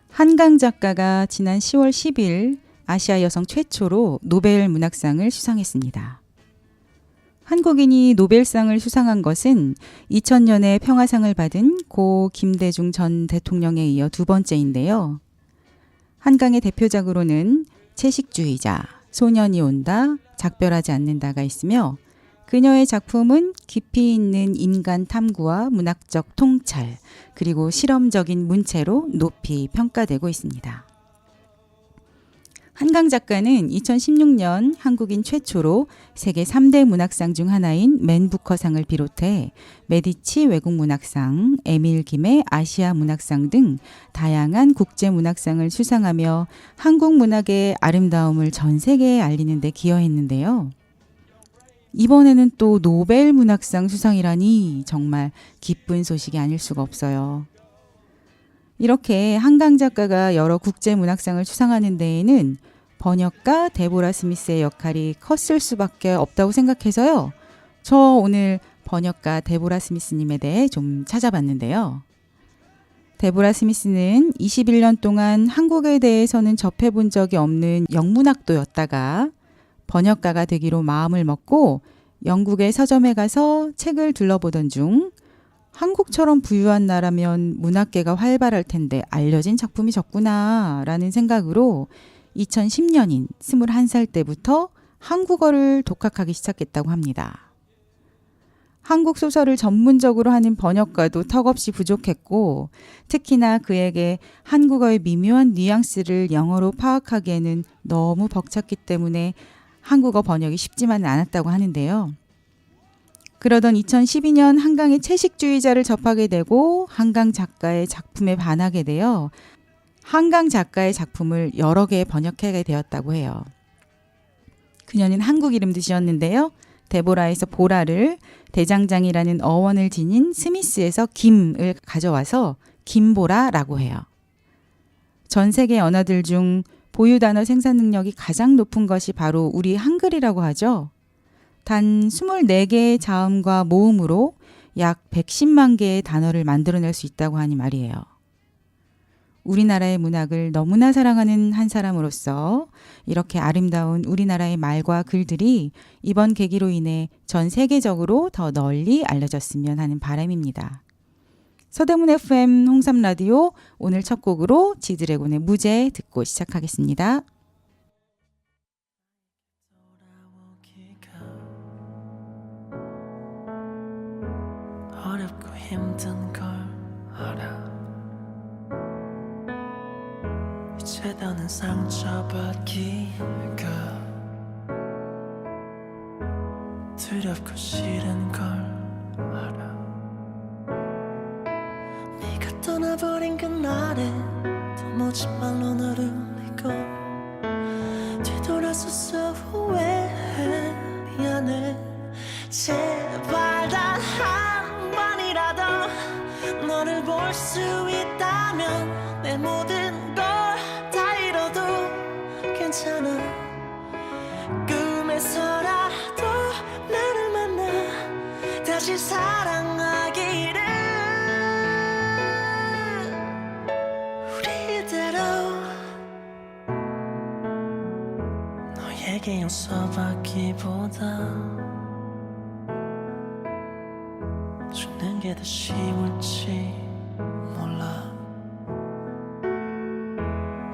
한강 작가가 지난 10월 10일 아시아 여성 최초로 노벨 문학상을 수상했습니다. 한국인이 노벨상을 수상한 것은 2000년에 평화상을 받은 고 김대중 전 대통령에 이어 두 번째인데요. 한강의 대표작으로는 채식주의자, 소년이 온다, 작별하지 않는다가 있으며 그녀의 작품은 깊이 있는 인간 탐구와 문학적 통찰, 그리고 실험적인 문체로 높이 평가되고 있습니다. 한강 작가는 2016년 한국인 최초로 세계 3대 문학상 중 하나인 맨 부커상을 비롯해 메디치 외국문학상, 에밀 김의 아시아 문학상 등 다양한 국제문학상을 수상하며 한국 문학의 아름다움을 전 세계에 알리는 데 기여했는데요. 이번에는 또 노벨 문학상 수상이라니 정말 기쁜 소식이 아닐 수가 없어요. 이렇게 한강 작가가 여러 국제 문학상을 수상하는 데에는 번역가 데보라 스미스의 역할이 컸을 수밖에 없다고 생각해서요. 저 오늘 번역가 데보라 스미스님에 대해 좀 찾아봤는데요. 데보라 스미스는 21년 동안 한국에 대해서는 접해본 적이 없는 영문학도였다가 번역가가 되기로 마음을 먹고 영국의 서점에 가서 책을 둘러보던 중 한국처럼 부유한 나라면 문학계가 활발할 텐데 알려진 작품이 적구나 라는 생각으로 2010년인 21살 때부터 한국어를 독학하기 시작했다고 합니다. 한국 소설을 전문적으로 하는 번역가도 턱없이 부족했고 특히나 그에게 한국어의 미묘한 뉘앙스를 영어로 파악하기에는 너무 벅찼기 때문에 한국어 번역이 쉽지만은 않았다고 하는데요. 그러던 2012년 한강의 채식주의자를 접하게 되고 한강 작가의 작품에 반하게 되어 한강 작가의 작품을 여러 개 번역하게 되었다고 해요. 그녀는 한국 이름도 지었는데요. 데보라에서 보라를, 대장장이라는 어원을 지닌 스미스에서 김을 가져와서 김보라라고 해요. 전 세계 언어들 중 보유 단어 생산 능력이 가장 높은 것이 바로 우리 한글이라고 하죠. 단 24개의 자음과 모음으로 약 110만 개의 단어를 만들어낼 수 있다고 하니 말이에요. 우리나라의 문학을 너무나 사랑하는 한 사람으로서 이렇게 아름다운 우리나라의 말과 글들이 이번 계기로 인해 전 세계적으로 더 널리 알려졌으면 하는 바람입니다. 서대문 FM 홍삼라디오 오늘 첫 곡으로 지드래곤의 무제 듣고 시작하겠습니다. 어렵고 힘든 걸 알아. 이제 더는 상처받기가 두렵고 싫은 걸 알아. 네가 떠나버린 그날에 도무지 말로 너를 울리고 뒤돌아서서 후회해. 미안해. 제발 단 한 번이라도 너를 볼 수 있다면 내 모든 걸 다 잃어도 괜찮아. 꿈에서라도 나를 만나 다시 사랑하기를. 우리대로 너에게 용서받기보다 죽는 게 더 쉬울지 몰라.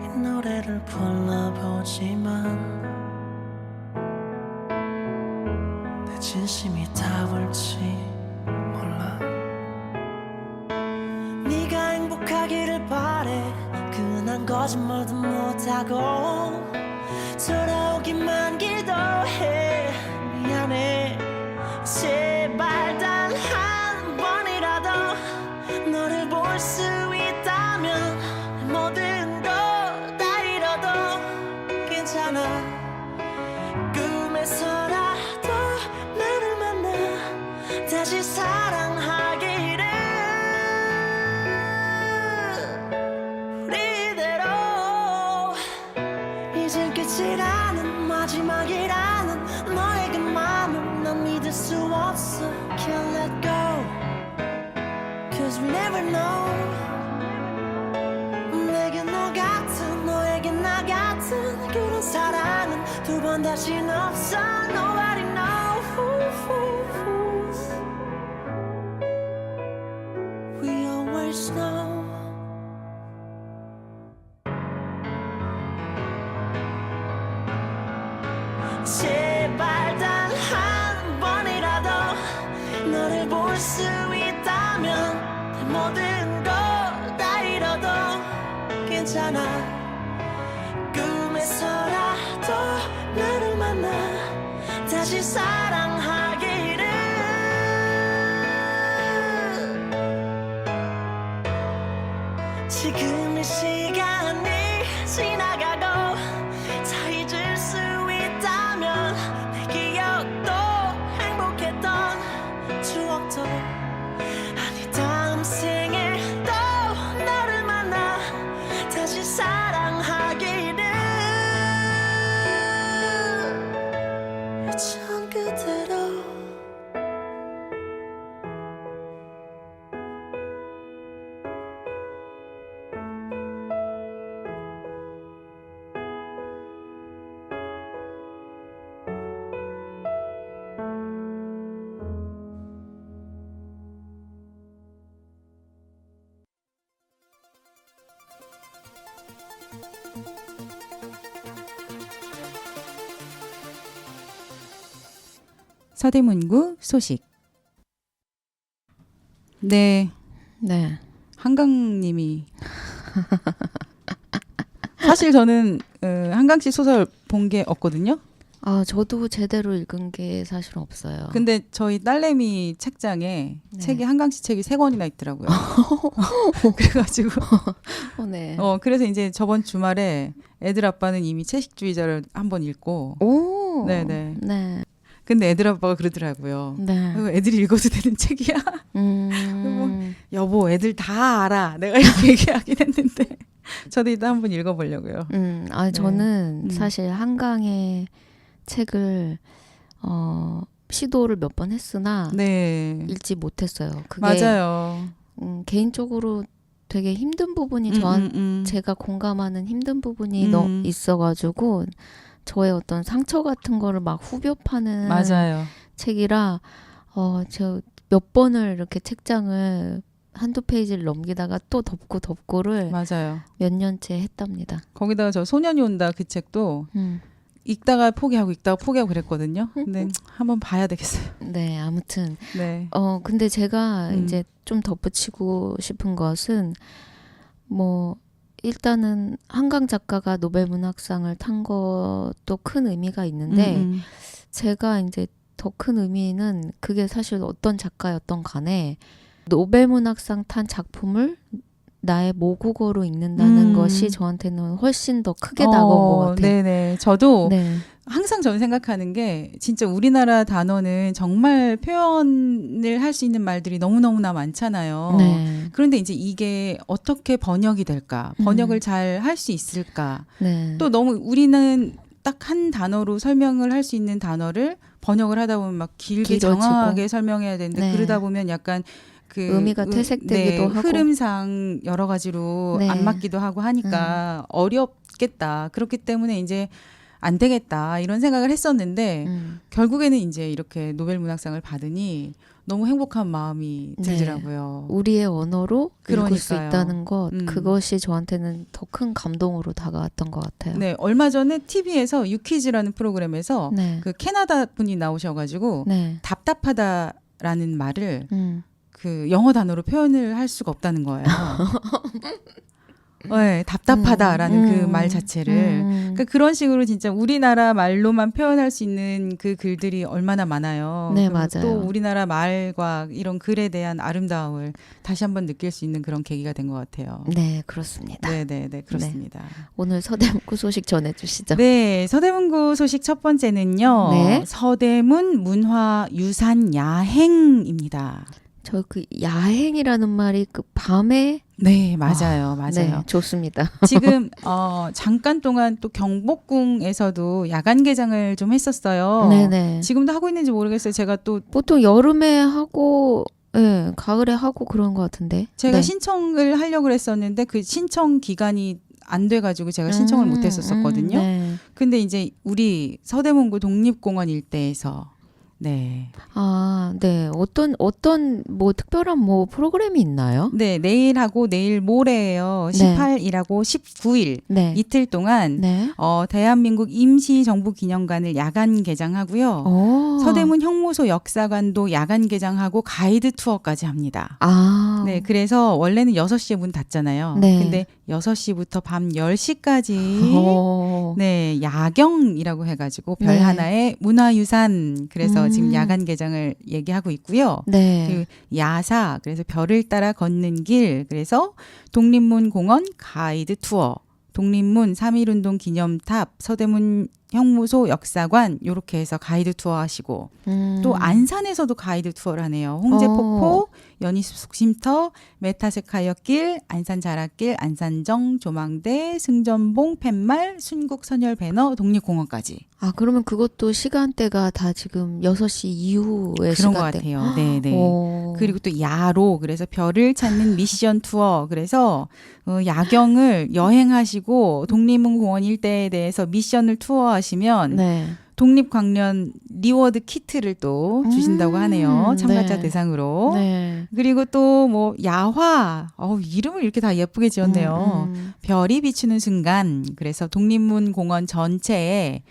이 노래를 불러보지만 내 진심이 닿을지 몰라. 네가 행복하기를 바래. 괜한 거짓말도 못하고 돌아오기만 기도해. 미안해. 제발 단 한 번이라도 너를 볼 수 있다면 내 모든 거 다 잃어도 괜찮아. 꿈에서라도 나를 만나 다시 사랑하기를. 우리대로 이젠 끝이라는 마지막이라는 너의 그 맘을 난 믿어. 견딜 수 없어. Can't let go. Cause we never know. 내게 너 같은 너에게 나 같은 그런 사랑은 두 번 다신 없어. Nobody knows. We always know. 제발 단 한 번이라도 너를 볼 수 있다면 내 모든 걸 다 잃어도 괜찮아. 꿈에서라도 너를 만나 다시 사랑하기를. 지금 이 시간이 지나가고 다 잊을 수 있다면 내 기억도 행복했던 추억도 아니 다음 생에도 너를 만나 다시 사랑하기를. 전 그대로. 서대문구 소식. 네, 네. 한강님이 사실 저는 한강씨 소설 본 게 없거든요. 아, 저도 제대로 읽은 게 사실은 없어요. 근데 저희 딸내미 책장에 네. 책이 한강씨 책이 3권이나 있더라고요. 그래가지고 네. 그래서 이제 저번 주말에 애들 아빠는 이미 채식주의자를 한번 읽고. 오. 네네. 네. 근데 애들 아빠가 그러더라고요. 네. 애들이 읽어도 되는 책이야? 여보, 애들 다 알아. 내가 이렇게 얘기하긴 했는데 저도 이따 한번 읽어보려고요. 아니, 저는 네. 사실 한강의 책을 시도를 몇 번 했으나 네, 읽지 못했어요. 그게 맞아요. 개인적으로 되게 힘든 부분이 제가 공감하는 힘든 부분이 있어가지고 저의 어떤 상처 같은 거를 막 후벼 파는 맞아요. 책이라 저 몇 번을 이렇게 책장을 한두 페이지를 넘기다가 또 덮고를 맞아요. 몇 년째 했답니다. 거기다가 저 소년이 온다 그 책도 읽다가 포기하고 그랬거든요. 근데 한번 봐야 되겠어요. 네, 아무튼 네. 근데 제가 이제 좀 덧붙이고 싶은 것은 뭐 일단은 한강 작가가 노벨 문학상을 탄 것도 큰 의미가 있는데 제가 이제 더 큰 의미는 그게 사실 어떤 작가였던 간에 노벨 문학상 탄 작품을 나의 모국어로 읽는다는 것이 저한테는 훨씬 더 크게 다가온 것 같아요. 네네. 저도 네. 항상 저는 생각하는 게 진짜 우리나라 단어는 정말 표현을 할 수 있는 말들이 너무너무나 많잖아요. 네. 그런데 이제 이게 어떻게 번역이 될까? 번역을 잘 할 수 있을까? 네. 또 너무 우리는 딱 한 단어로 설명을 할 수 있는 단어를 번역을 하다 보면 막 길게 길어지고. 정확하게 설명해야 되는데 네. 그러다 보면 약간 그 의미가 퇴색되기도 하고. 흐름상 여러 가지로 네. 안 맞기도 하고 하니까 어렵겠다. 그렇기 때문에 이제 안 되겠다 이런 생각을 했었는데 결국에는 이제 이렇게 노벨 문학상을 받으니 너무 행복한 마음이 네. 들더라고요. 우리의 언어로 읽을 수 그러니까요. 있다는 것 그것이 저한테는 더 큰 감동으로 다가왔던 것 같아요. 네, 얼마 전에 TV에서 유퀴즈라는 프로그램에서 네. 그 캐나다 분이 나오셔가지고 네. 답답하다라는 말을 음. 그 영어 단어로 표현을 할 수가 없다는 거예요. 네, 답답하다라는 그 말 자체를. 그러니까 그런 식으로 진짜 우리나라 말로만 표현할 수 있는 그 글들이 얼마나 많아요. 네, 그리고 맞아요. 또 우리나라 말과 이런 글에 대한 아름다움을 다시 한번 느낄 수 있는 그런 계기가 된 것 같아요. 네, 그렇습니다. 네, 그렇습니다. 오늘 서대문구 소식 전해주시죠. 네, 서대문구 소식 첫 번째는요. 네. 서대문 문화유산 야행입니다. 저 그 야행이라는 말이 그 밤에 네, 맞아요. 맞아요. 네, 좋습니다. 지금 잠깐 동안 또 경복궁에서도 야간 개장을 좀 했었어요. 네네. 지금도 하고 있는지 모르겠어요. 제가 또 보통 여름에 하고, 예, 가을에 하고 그런 것 같은데. 제가 네. 신청을 하려고 그랬었는데 그 신청 기간이 안 돼가지고 제가 신청을 못 했었거든요. 네. 근데 이제 우리 서대문구 독립공원 일대에서 네. 아, 네. 어떤 뭐 특별한 뭐 프로그램이 있나요? 네, 내일하고 내일 모레예요. 네. 18일하고 19일 네. 이틀 동안 네. 대한민국 임시정부기념관을 야간 개장하고요. 오. 서대문 형무소 역사관도 야간 개장하고 가이드 투어까지 합니다. 아. 네, 그래서 원래는 6시에 문 닫잖아요. 네. 근데 6시부터 밤 10시까지 오. 네, 야경이라고 해가지고 별 네. 하나의 문화유산 그래서 지금 음. 야간 개장을 얘기하고 있고요. 네. 그 야사 그래서 별을 따라 걷는 길 그래서 독립문 공원 가이드 투어 독립문 3.1운동 기념탑 서대문 형무소 역사관 이렇게 해서 가이드 투어 하시고 또 안산에서도 가이드 투어를 하네요. 홍제폭포, 연희숲 쉼터, 메타세카이어길, 안산자락길, 안산정, 조망대, 승전봉, 팻말, 순국선열 배너, 독립공원까지. 아, 그러면 그것도 시간대가 다 지금 6시 이후의 그런 시간대. 것 같아요. 네네. 오. 그리고 또 야로 그래서 별을 찾는 미션 투어 그래서 야경을 여행하시고 독립문 공원 일대에 대해서 미션을 투어하시면 네. 독립 광련 리워드 키트를 또 주신다고 하네요. 참가자 네. 대상으로. 네. 그리고 또 뭐 야화 이름을 이렇게 다 예쁘게 지었네요. 별이 비추는 순간 그래서 독립문 공원 전체에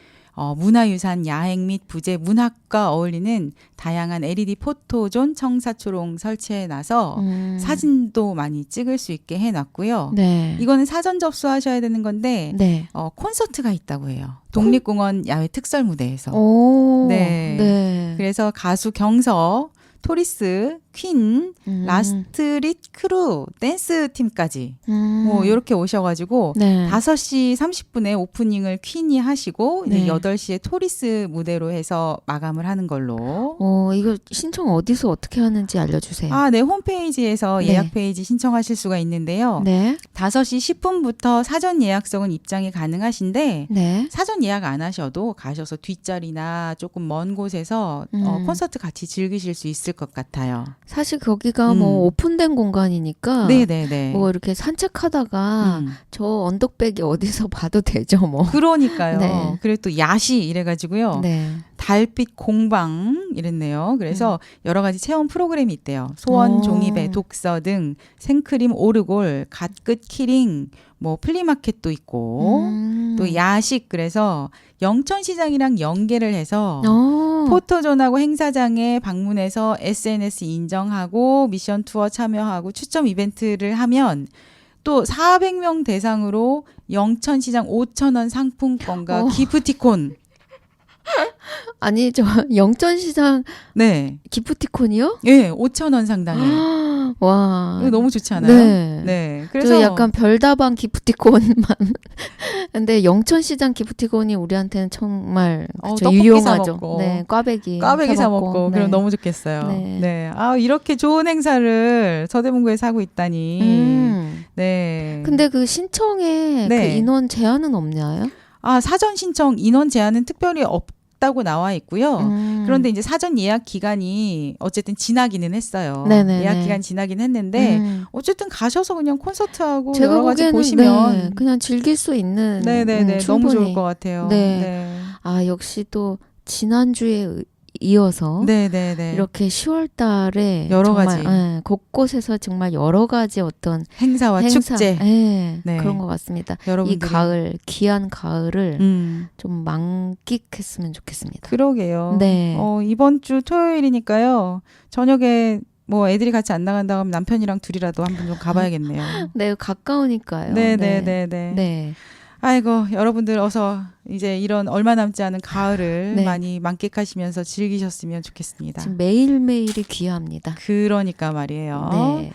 문화유산 야행 및 부재 문학과 어울리는 다양한 LED 포토존 청사초롱 설치해놔서 사진도 많이 찍을 수 있게 해놨고요. 네. 이거는 사전 접수하셔야 되는 건데 네. 콘서트가 있다고 해요. 독립공원 야외 특설 무대에서. 오. 네. 네. 그래서 가수 경서, 토리스, 퀸, 라스트릿 크루, 댄스 팀까지 뭐 이렇게 오셔가지고 네. 5시 30분에 오프닝을 퀸이 하시고 이제 네. 8시에 토리스 무대로 해서 마감을 하는 걸로. 이거 신청 어디서 어떻게 하는지 알려주세요. 네. 홈페이지에서 네. 예약 페이지 신청하실 수가 있는데요. 네. 5시 10분부터 사전 예약석은 입장이 가능하신데 네. 사전 예약 안 하셔도 가셔서 뒷자리나 조금 먼 곳에서 콘서트 같이 즐기실 수 있을 것 같아요. 사실 거기가 뭐 오픈된 공간이니까 네네네. 뭐 이렇게 산책하다가 저 언덕배기 어디서 봐도 되죠, 뭐. 그러니까요. 네. 그리고 또 야시 이래가지고요. 네. 달빛 공방 이랬네요. 그래서 여러 가지 체험 프로그램이 있대요. 소원 종이배, 독서 등 생크림 오르골, 갓끝 키링, 뭐 플리마켓도 있고 또 야식 그래서 영천시장이랑 연계를 해서 포토존하고 행사장에 방문해서 SNS 인정하고 미션 투어 참여하고 추첨 이벤트를 하면 또 400명 대상으로 영천시장 5,000원 상품권과 기프티콘. 아니, 저 영천시장 네. 기프티콘이요? 예, 5,000원 상당의. 와. 이거 너무 좋지 않아요? 네. 네. 그래서 그래서 약간 별다방 기프티콘만. 근데 영천시장 기프티콘이 우리한테는 정말 그쵸, 떡볶이 유용하죠. 사 먹고. 네, 꽈배기 사 먹고 네. 그럼 너무 좋겠어요. 네. 네. 이렇게 좋은 행사를 서대문구에서 하고 있다니. 네. 근데 그 신청에 네. 그 인원 제한은 없나요? 사전 신청 인원 제한은 특별히 없다고 나와 있고요. 그런데 이제 사전 예약 기간이 어쨌든 지나기는 했어요. 네네네. 예약 기간 지나긴 했는데 어쨌든 가셔서 그냥 콘서트하고 제가 여러 가지 보기에는 보시면 네, 그냥 즐길 수 있는 네네네 너무 충분히. 좋을 것 같아요. 네. 역시 또 지난주에 이어서 네네네 이렇게 10월 달에 여러 정말, 가지. 예, 곳곳에서 정말 여러 가지 어떤 행사와 축제 예, 네. 그런 것 같습니다. 여러분들이 이 가을, 귀한 가을을 좀 만끽했으면 좋겠습니다. 그러게요. 네. 이번 주 토요일이니까요. 저녁에 뭐 애들이 같이 안 나간다고 하면 남편이랑 둘이라도 한번 좀 가봐야겠네요. 네, 가까우니까요. 네네네네. 네. 아이고 여러분들 어서 이제 이런 얼마 남지 않은 가을을 네. 많이 만끽하시면서 즐기셨으면 좋겠습니다. 지금 매일매일이 귀합니다. 그러니까 말이에요. 네.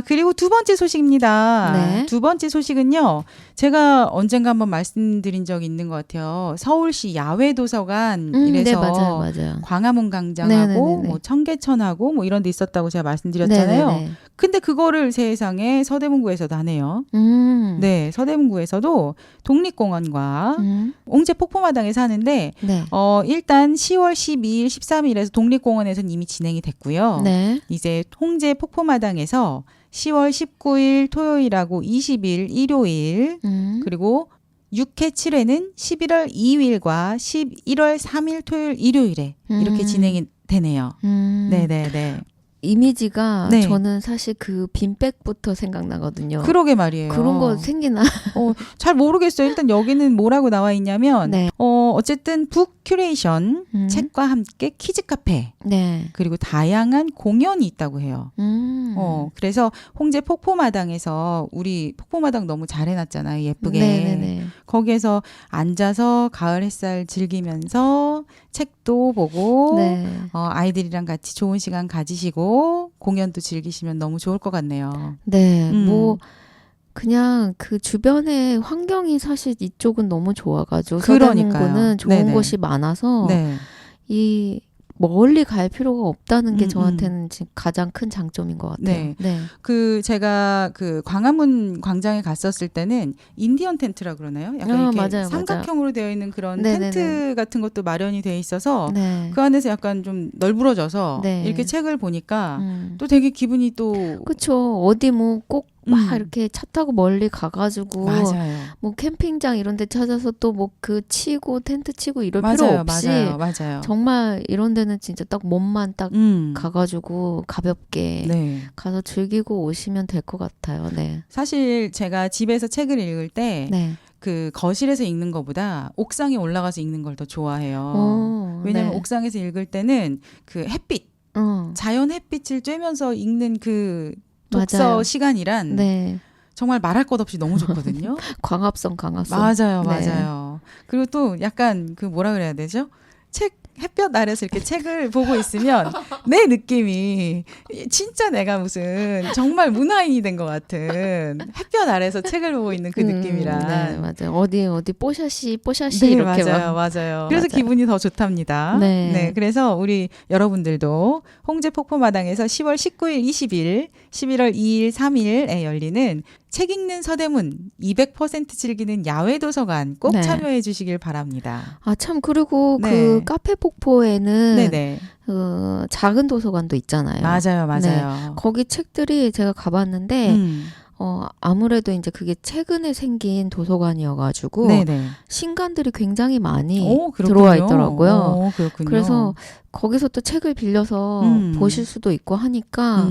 그리고 두 번째 소식입니다. 네. 두 번째 소식은요. 제가 언젠가 한번 말씀드린 적이 있는 것 같아요. 서울시 야외도서관 이래서 네, 맞아요. 광화문 광장하고 네네네네. 뭐 청계천하고 뭐 이런 데 있었다고 제가 말씀드렸잖아요. 네네네. 근데 그거를 세상에 서대문구에서도 하네요. 네, 서대문구에서도 독립공원과 홍제 폭포마당에 사는데 네. 일단 10월 12일, 13일에서 독립공원에서는 이미 진행이 됐고요. 네. 이제 홍제 폭포마당에서 10월 19일 토요일하고 20일 일요일 그리고 6회 7회는 11월 2일과 11월 3일 토요일 일요일에 이렇게 진행이 되네요. 네네네. 이미지가 네. 저는 사실 그 빈백부터 생각나거든요. 그러게 말이에요. 그런 거 생기나? 잘 모르겠어요. 일단 여기는 뭐라고 나와 있냐면 네. 어쨌든 북 큐레이션 책과 함께 키즈 카페 네. 그리고 다양한 공연이 있다고 해요. 그래서 홍제 폭포마당에서 우리 폭포마당 너무 잘 해놨잖아요. 예쁘게. 네네네. 거기에서 앉아서 가을 햇살 즐기면서 책도 보고 네. 아이들이랑 같이 좋은 시간 가지시고 공연도 즐기시면 너무 좋을 것 같네요. 네. 뭐 그냥 그 주변의 환경이 사실 이쪽은 너무 좋아가지고 그러니까요. 서대문구는 좋은 네네. 곳이 많아서 네. 이 멀리 갈 필요가 없다는 게 음, 저한테는 지금 가장 큰 장점인 것 같아요. 네. 네. 제가 광화문 광장에 갔었을 때는 인디언 텐트라 그러나요? 약간 이렇게 맞아요, 삼각형으로 되어 있는 그런 네네네. 텐트 같은 것도 마련이 돼 있어서 네. 그 안에서 약간 좀 널브러져서 네. 이렇게 책을 보니까 또 되게 기분이 또 그쵸. 어디 뭐 꼭 막 음. 이렇게 차 타고 멀리 가가지고 맞아요. 뭐 캠핑장 이런 데 찾아서 또 뭐 그 치고 텐트 치고 이럴 필요 맞아요. 없이 맞아요. 정말 이런 데는 진짜 딱 몸만 딱 가가지고 가볍게 네. 가서 즐기고 오시면 될 것 같아요. 네. 사실 제가 집에서 책을 읽을 때 네. 그 거실에서 읽는 것보다 옥상에 올라가서 읽는 걸 더 좋아해요. 왜냐면 네. 옥상에서 읽을 때는 그 햇빛, 자연 햇빛을 쬐면서 읽는 그 독서 맞아요. 시간이란 네. 정말 말할 것 없이 너무 좋거든요. 광합성. 맞아요, 네. 맞아요. 그리고 또 약간 그 뭐라 그래야 되죠? 햇볕 아래서 이렇게 책을 보고 있으면 내 느낌이 진짜 내가 무슨 정말 문화인이 된 것 같은 햇볕 아래서 책을 보고 있는 그 느낌이란. 네, 맞아요. 어디 뽀샤시 네, 이렇게 맞아요, 막. 맞아요. 그래서 맞아요. 기분이 더 좋답니다. 네. 그래서 우리 여러분들도 홍제 폭포마당에서 10월 19일, 20일, 11월 2일, 3일에 열리는 책 읽는 서대문 200% 즐기는 야외 도서관 꼭 네. 참여해 주시길 바랍니다. 아, 참, 그리고 네. 그 카페 폭포에는 네네. 그 작은 도서관도 있잖아요. 맞아요. 거기 책들이 제가 가봤는데, 음. 아무래도 이제 그게 최근에 생긴 도서관이어가지고, 네네. 신간들이 굉장히 많이 그렇군요. 들어와 있더라고요. 그렇군요. 그래서 거기서 또 책을 빌려서 보실 수도 있고 하니까,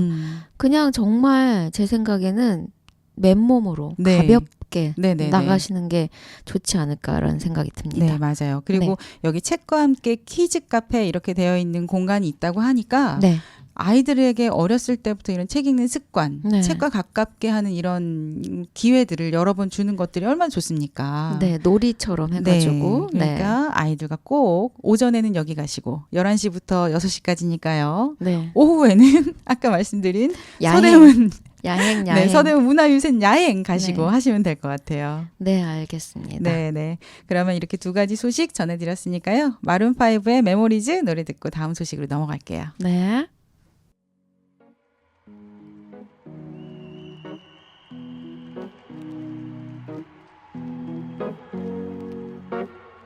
그냥 정말 제 생각에는 맨몸으로 네. 가볍게 네네네. 나가시는 게 좋지 않을까라는 생각이 듭니다. 네, 맞아요. 그리고 여기 책과 함께 키즈 카페 이렇게 되어 있는 공간이 있다고 하니까 네. 아이들에게 어렸을 때부터 이런 책 읽는 습관, 네. 책과 가깝게 하는 이런 기회들을 여러 번 주는 것들이 얼마나 좋습니까? 네, 놀이처럼 해가지고. 네, 그러니까 아이들과 꼭 오전에는 여기 가시고 11시부터 6시까지니까요. 네. 오후에는 아까 말씀드린 야행. 서대문 야행. 네, 서대문 문화유산 야행 가시고 네. 하시면 될 것 같아요. 네, 알겠습니다. 네. 그러면 이렇게 두 가지 소식 전해드렸으니까요. 마룬5의 메모리즈 노래 듣고 다음 소식으로 넘어갈게요. 네.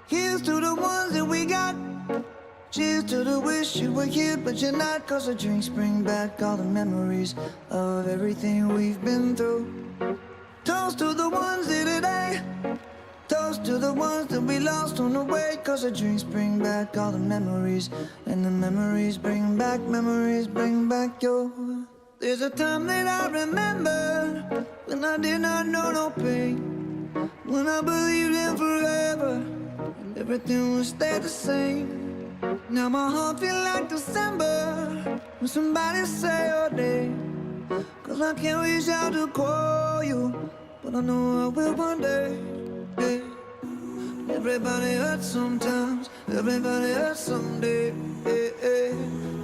Here's to the ones that we got. Cheers to the wish you were here, but you're not. Cause the drinks bring back all the memories of everything we've been through. Toast to the ones here today. Toast to the ones that we lost on the way. Cause the drinks bring back all the memories. And the memories bring back your. There's a time that I remember when I did not know no pain. When I believed in forever and everything would stay the same. Now my heart feel like December when somebody say your name. Cause I can't reach out to call you, but I know I will one day. Yeah. Everybody hurts sometimes, everybody hurts someday. Yeah, yeah.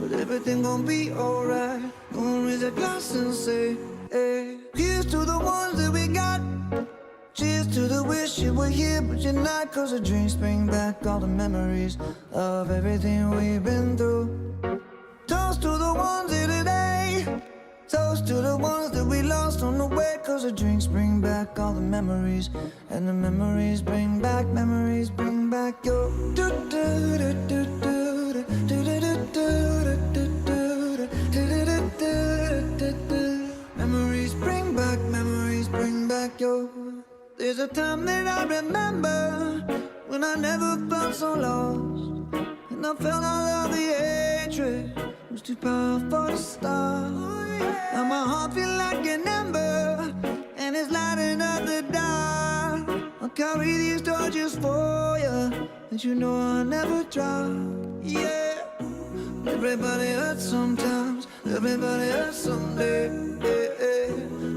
But everything gon' be alright. Gonna raise a glass and say, hey. Here's to the ones that we got. Cheers to the wish you were here, but you're not. Cause the drinks bring back all the memories of everything we've been through. Toast to the ones here today. Toast Toast to the ones that we lost on the way, 'cause the drinks bring back all the memories, and the memories bring back your memories bring back your. There's a time that I remember when I never felt so lost, and I felt all of the hatred was too powerful to stop. Now my heart feel like an ember, and it's lighting up the dark. I'll carry these torches for you, and you know I'll never drop. Yeah, everybody hurts sometimes, everybody hurts someday. Yeah, yeah.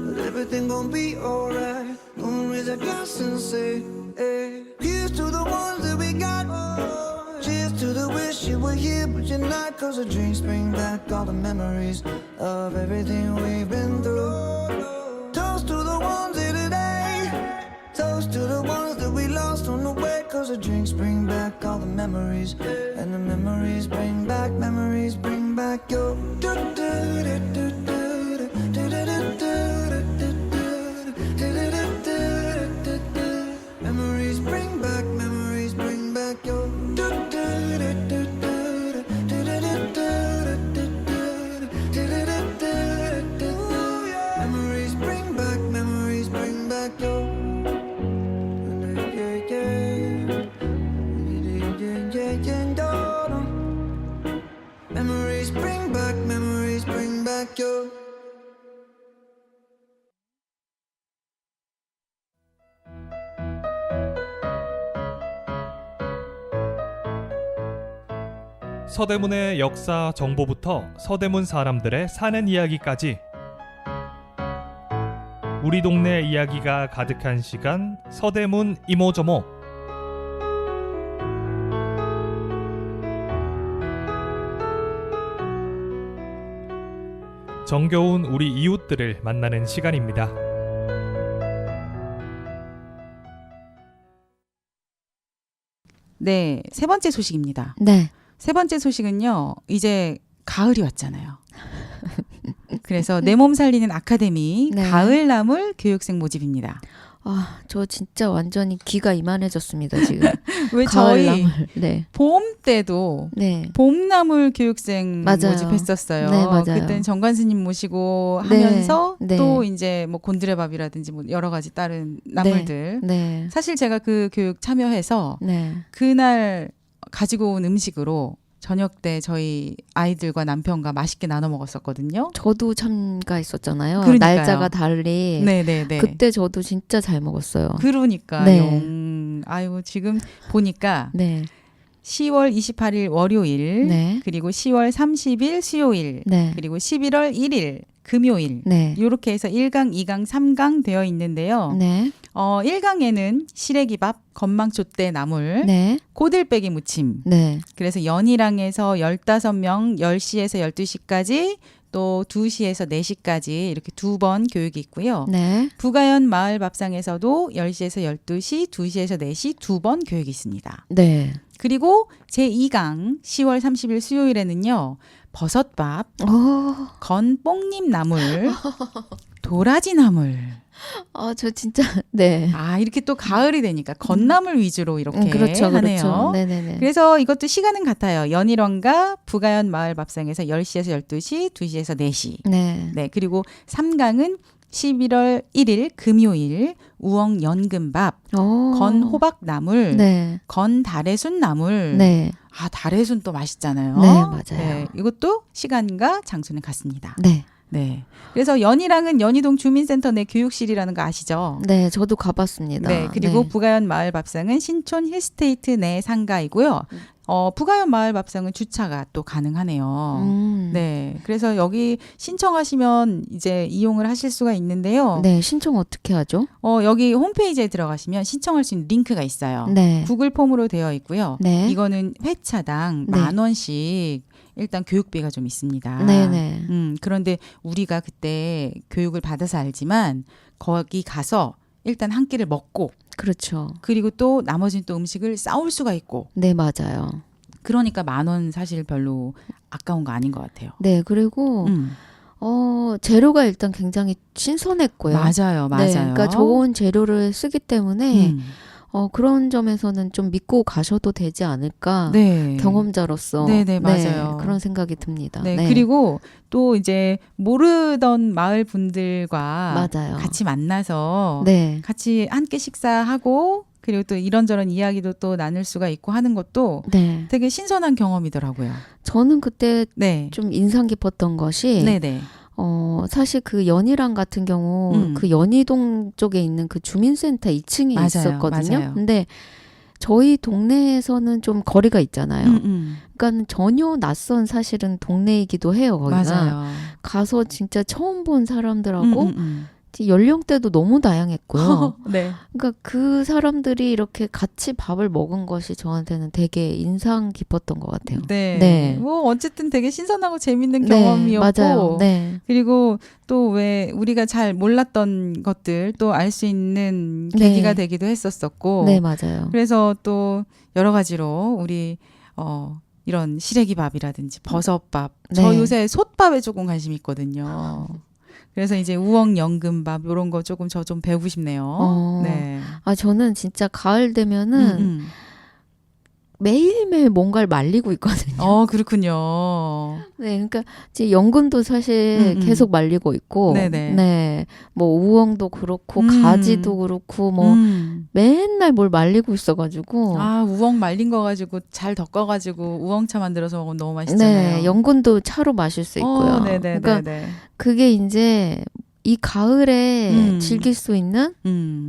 But everything gon' be alright. Gonna raise a glass and say, hey. Here's to the ones that we got. Cheers to the wish you were here, but you're not. 'Cause the drinks bring back all the memories of everything we've been through. Toast to the ones here today. Toast to the ones that we lost on the way. 'Cause the drinks bring back all the memories, and the memories bring back your. Memories bring back your. Memories bring back your. Memories bring back your. 서대문의 역사 정보부터 서대문 사람들의 사는 이야기까지 우리 동네 이야기가 가득한 시간 서대문 이모저모. 정겨운 우리 이웃들을 만나는 시간입니다. 네, 세 번째 소식입니다. 네. 세 번째 소식은요. 이제 가을이 왔잖아요. 그래서 내 몸 살리는 아카데미 네. 가을나물 교육생 모집입니다. 아, 저 진짜 완전히 귀가 이만해졌습니다, 지금. 왜 저희 가을나물. 네. 봄 때도 네. 봄나물 교육생 맞아요. 모집했었어요. 네, 맞아요. 그때는 정관스님 모시고 네, 하면서 네. 또 이제 뭐 곤드레밥이라든지 뭐 여러 가지 다른 나물들. 네. 사실 제가 그 교육 참여해서 네. 그날 가지고 온 음식으로 저녁 때 저희 아이들과 남편과 맛있게 나눠 먹었었거든요. 저도 참가했었잖아요. 그러니까요. 날짜가 달리. 네네네. 그때 저도 진짜 잘 먹었어요. 그러니까요. 네. 아이고 지금 보니까 네. 10월 28일 월요일, 네. 그리고 10월 30일 수요일, 네. 그리고 11월 1일 금요일 네. 이렇게 해서 1강, 2강, 3강 되어 있는데요. 네. 1강에는 시래기밥, 건망초대 나물, 네. 고들빼기 무침. 네. 그래서 연희랑에서 15명 10시에서 12시까지 또 2시에서 4시까지 이렇게 두 번 교육이 있고요. 네. 부가연 마을 밥상에서도 10시에서 12시, 2시에서 4시 두 번 교육이 있습니다. 네. 그리고 제2강 10월 30일 수요일에는요. 버섯밥, 건뽕잎 나물, 도라지 나물. 저 진짜 네. 이렇게 또 가을이 되니까 건나물 위주로 이렇게 그렇죠, 하네요. 그렇죠. 네네네. 그래서 이것도 시간은 같아요. 연일원과 부가연 마을 밥상에서 10시에서 12시, 2시에서 4시. 네. 네, 그리고 3강은 11월 1일 금요일 우엉 연금밥, 건 호박나물, 네. 건 다래순 나물. 네. 다래순 또 맛있잖아요. 네, 맞아요. 네, 이것도 시간과 장소는 같습니다. 네. 네. 그래서 연희랑은 연희동 주민센터 내 교육실이라는 거 아시죠? 네, 저도 가봤습니다. 네. 그리고 네. 부가연 마을 밥상은 신촌 힐스테이트 내 상가이고요. 부가연 마을 밥상은 주차가 또 가능하네요. 네. 그래서 여기 신청하시면 이제 이용을 하실 수가 있는데요. 네, 신청 어떻게 하죠? 여기 홈페이지에 들어가시면 신청할 수 있는 링크가 있어요. 네. 구글 폼으로 되어 있고요. 네. 이거는 회차당 네. 10,000원씩 일단 교육비가 좀 있습니다. 네네. 그런데 우리가 그때 교육을 받아서 알지만 거기 가서 일단 한 끼를 먹고 그렇죠. 그리고 또 나머지는 또 음식을 싸올 수가 있고 네, 맞아요. 그러니까 10,000원 사실 별로 아까운 거 아닌 것 같아요. 네, 그리고 재료가 일단 굉장히 신선했고요. 맞아요, 맞아요. 네, 그러니까 좋은 재료를 쓰기 때문에 음. 그런 점에서는 좀 믿고 가셔도 되지 않을까. 네. 경험자로서 네네, 맞아요. 그런 생각이 듭니다. 네, 그리고 또 이제 모르던 마을 분들과 맞아요. 같이 만나서 네. 같이 함께 식사하고 그리고 또 이런저런 이야기도 또 나눌 수가 있고 하는 것도 네. 되게 신선한 경험이더라고요. 저는 그때 네. 좀 인상 깊었던 것이 네네. 사실 그 연희랑 같은 경우 그 연희동 쪽에 있는 그 주민센터 2층에 맞아요, 있었거든요. 맞아요. 근데 저희 동네에서는 좀 거리가 있잖아요. 그러니까 전혀 낯선 사실은 동네이기도 해요. 거기가. 맞아요. 가서 진짜 처음 본 사람들하고 음. 연령대도 너무 다양했고요. 네. 그러니까 그 사람들이 이렇게 같이 밥을 먹은 것이 저한테는 되게 인상 깊었던 것 같아요. 네. 네. 뭐 어쨌든 되게 신선하고 재밌는 네, 경험이었고 맞아요. 네. 그리고 또 왜 우리가 잘 몰랐던 것들 또 알 수 있는 네. 계기가 되기도 했었었고 네, 맞아요. 그래서 또 여러 가지로 우리 이런 시래기밥이라든지 버섯밥 저 네. 요새 솥밥에 조금 관심이 있거든요. 그래서 이제 우엉 연금밥 이런 거 조금 저 좀 배우고 싶네요. 네. 저는 진짜 가을 되면은 매일매일 뭔가를 말리고 있거든요. 그렇군요. 네, 그러니까 이제 연근도 사실 계속 말리고 있고, 네네. 네, 뭐 우엉도 그렇고 가지도 그렇고 뭐 맨날 뭘 말리고 있어가지고, 우엉 말린 거 가지고 잘 덮어가지고 우엉차 만들어서 먹으면 너무 맛있잖아요. 네, 연근도 차로 마실 수 있고요. 네네. 그러니까 그게 이제 이 가을에 즐길 수 있는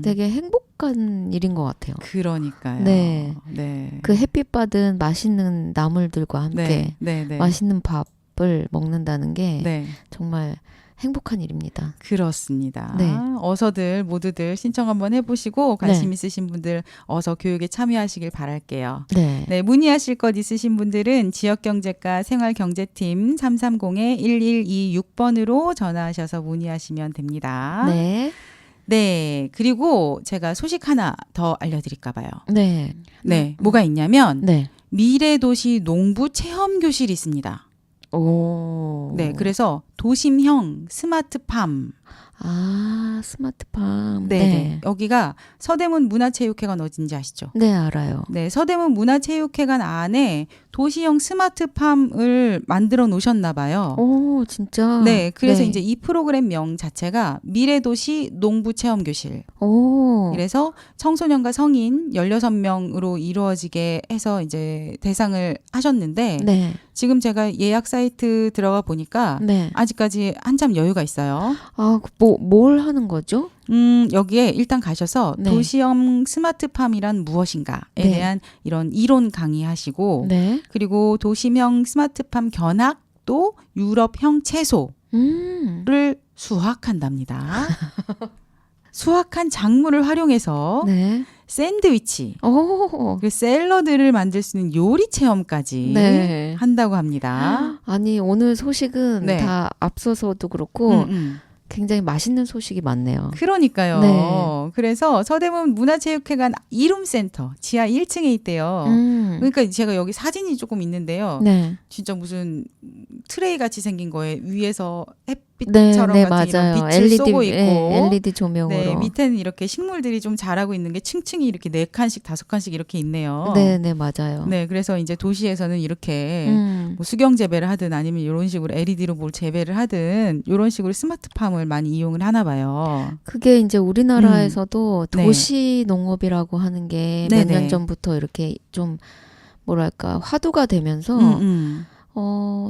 되게 행복한 일인 것 같아요. 그러니까요. 네. 네. 그 햇빛 받은 맛있는 나물들과 함께 네. 맛있는 밥을 먹는다는 게 네. 정말 행복한 일입니다. 그렇습니다. 네. 어서들 모두들 신청 한번 해보시고 관심 네. 있으신 분들 어서 교육에 참여하시길 바랄게요. 네. 네, 문의하실 것 있으신 분들은 지역경제과 생활경제팀 330-1126번으로 전화하셔서 문의하시면 됩니다. 네. 네, 그리고 제가 소식 하나 더 알려드릴까 봐요. 네. 네, 뭐가 있냐면 네. 미래도시 농부 체험교실이 있습니다. 오. 네, 그래서 도심형 스마트팜. 스마트팜. 네. 여기가 서대문 문화체육회관 어딘지 아시죠? 네, 알아요. 네, 서대문 문화체육회관 안에 도시형 스마트팜을 만들어 놓으셨나 봐요. 오, 진짜. 네, 그래서 네. 이제 이 프로그램명 자체가 미래도시 농부체험교실. 오. 이래서 청소년과 성인 16명으로 이루어지게 해서 이제 대상을 하셨는데 네. 지금 제가 예약 사이트 들어가 보니까 네. 아직까지 한참 여유가 있어요. 뭘 하는 거죠? 여기에 일단 가셔서 네. 도시형 스마트팜이란 무엇인가에 네. 대한 이런 이론 강의하시고 네. 그리고 도심형 스마트팜 견학 또 유럽형 채소를 수확한답니다. 수확한 작물을 활용해서 네. 샌드위치, 오. 그리고 샐러드를 만들 수 있는 요리 체험까지 네. 한다고 합니다. 아니, 오늘 소식은 네. 다 앞서서도 그렇고 음. 굉장히 맛있는 소식이 많네요. 그러니까요. 네. 그래서 서대문 문화체육회관 이룸센터 지하 1층에 있대요. 그러니까 제가 여기 사진이 조금 있는데요. 네. 진짜 무슨 트레이 같이 생긴 거에 위에서 네, 햇빛처럼 네, 같은 맞아요. 이런 빛을 LED, 쏘고 있고 LED 조명으로. 네, 밑에는 이렇게 식물들이 좀 자라고 있는 게 층층이 이렇게 4칸씩 5칸씩 이렇게 있네요. 네, 네, 맞아요. 네, 그래서 이제 도시에서는 이렇게 뭐 수경 재배를 하든 아니면 이런 식으로 LED로 뭘 재배를 하든 이런 식으로 스마트팜을 많이 이용을 하나 봐요. 그게 이제 우리나라에서도 네. 도시 농업이라고 하는 게 몇 네네. 년 전부터 이렇게 좀 뭐랄까 화두가 되면서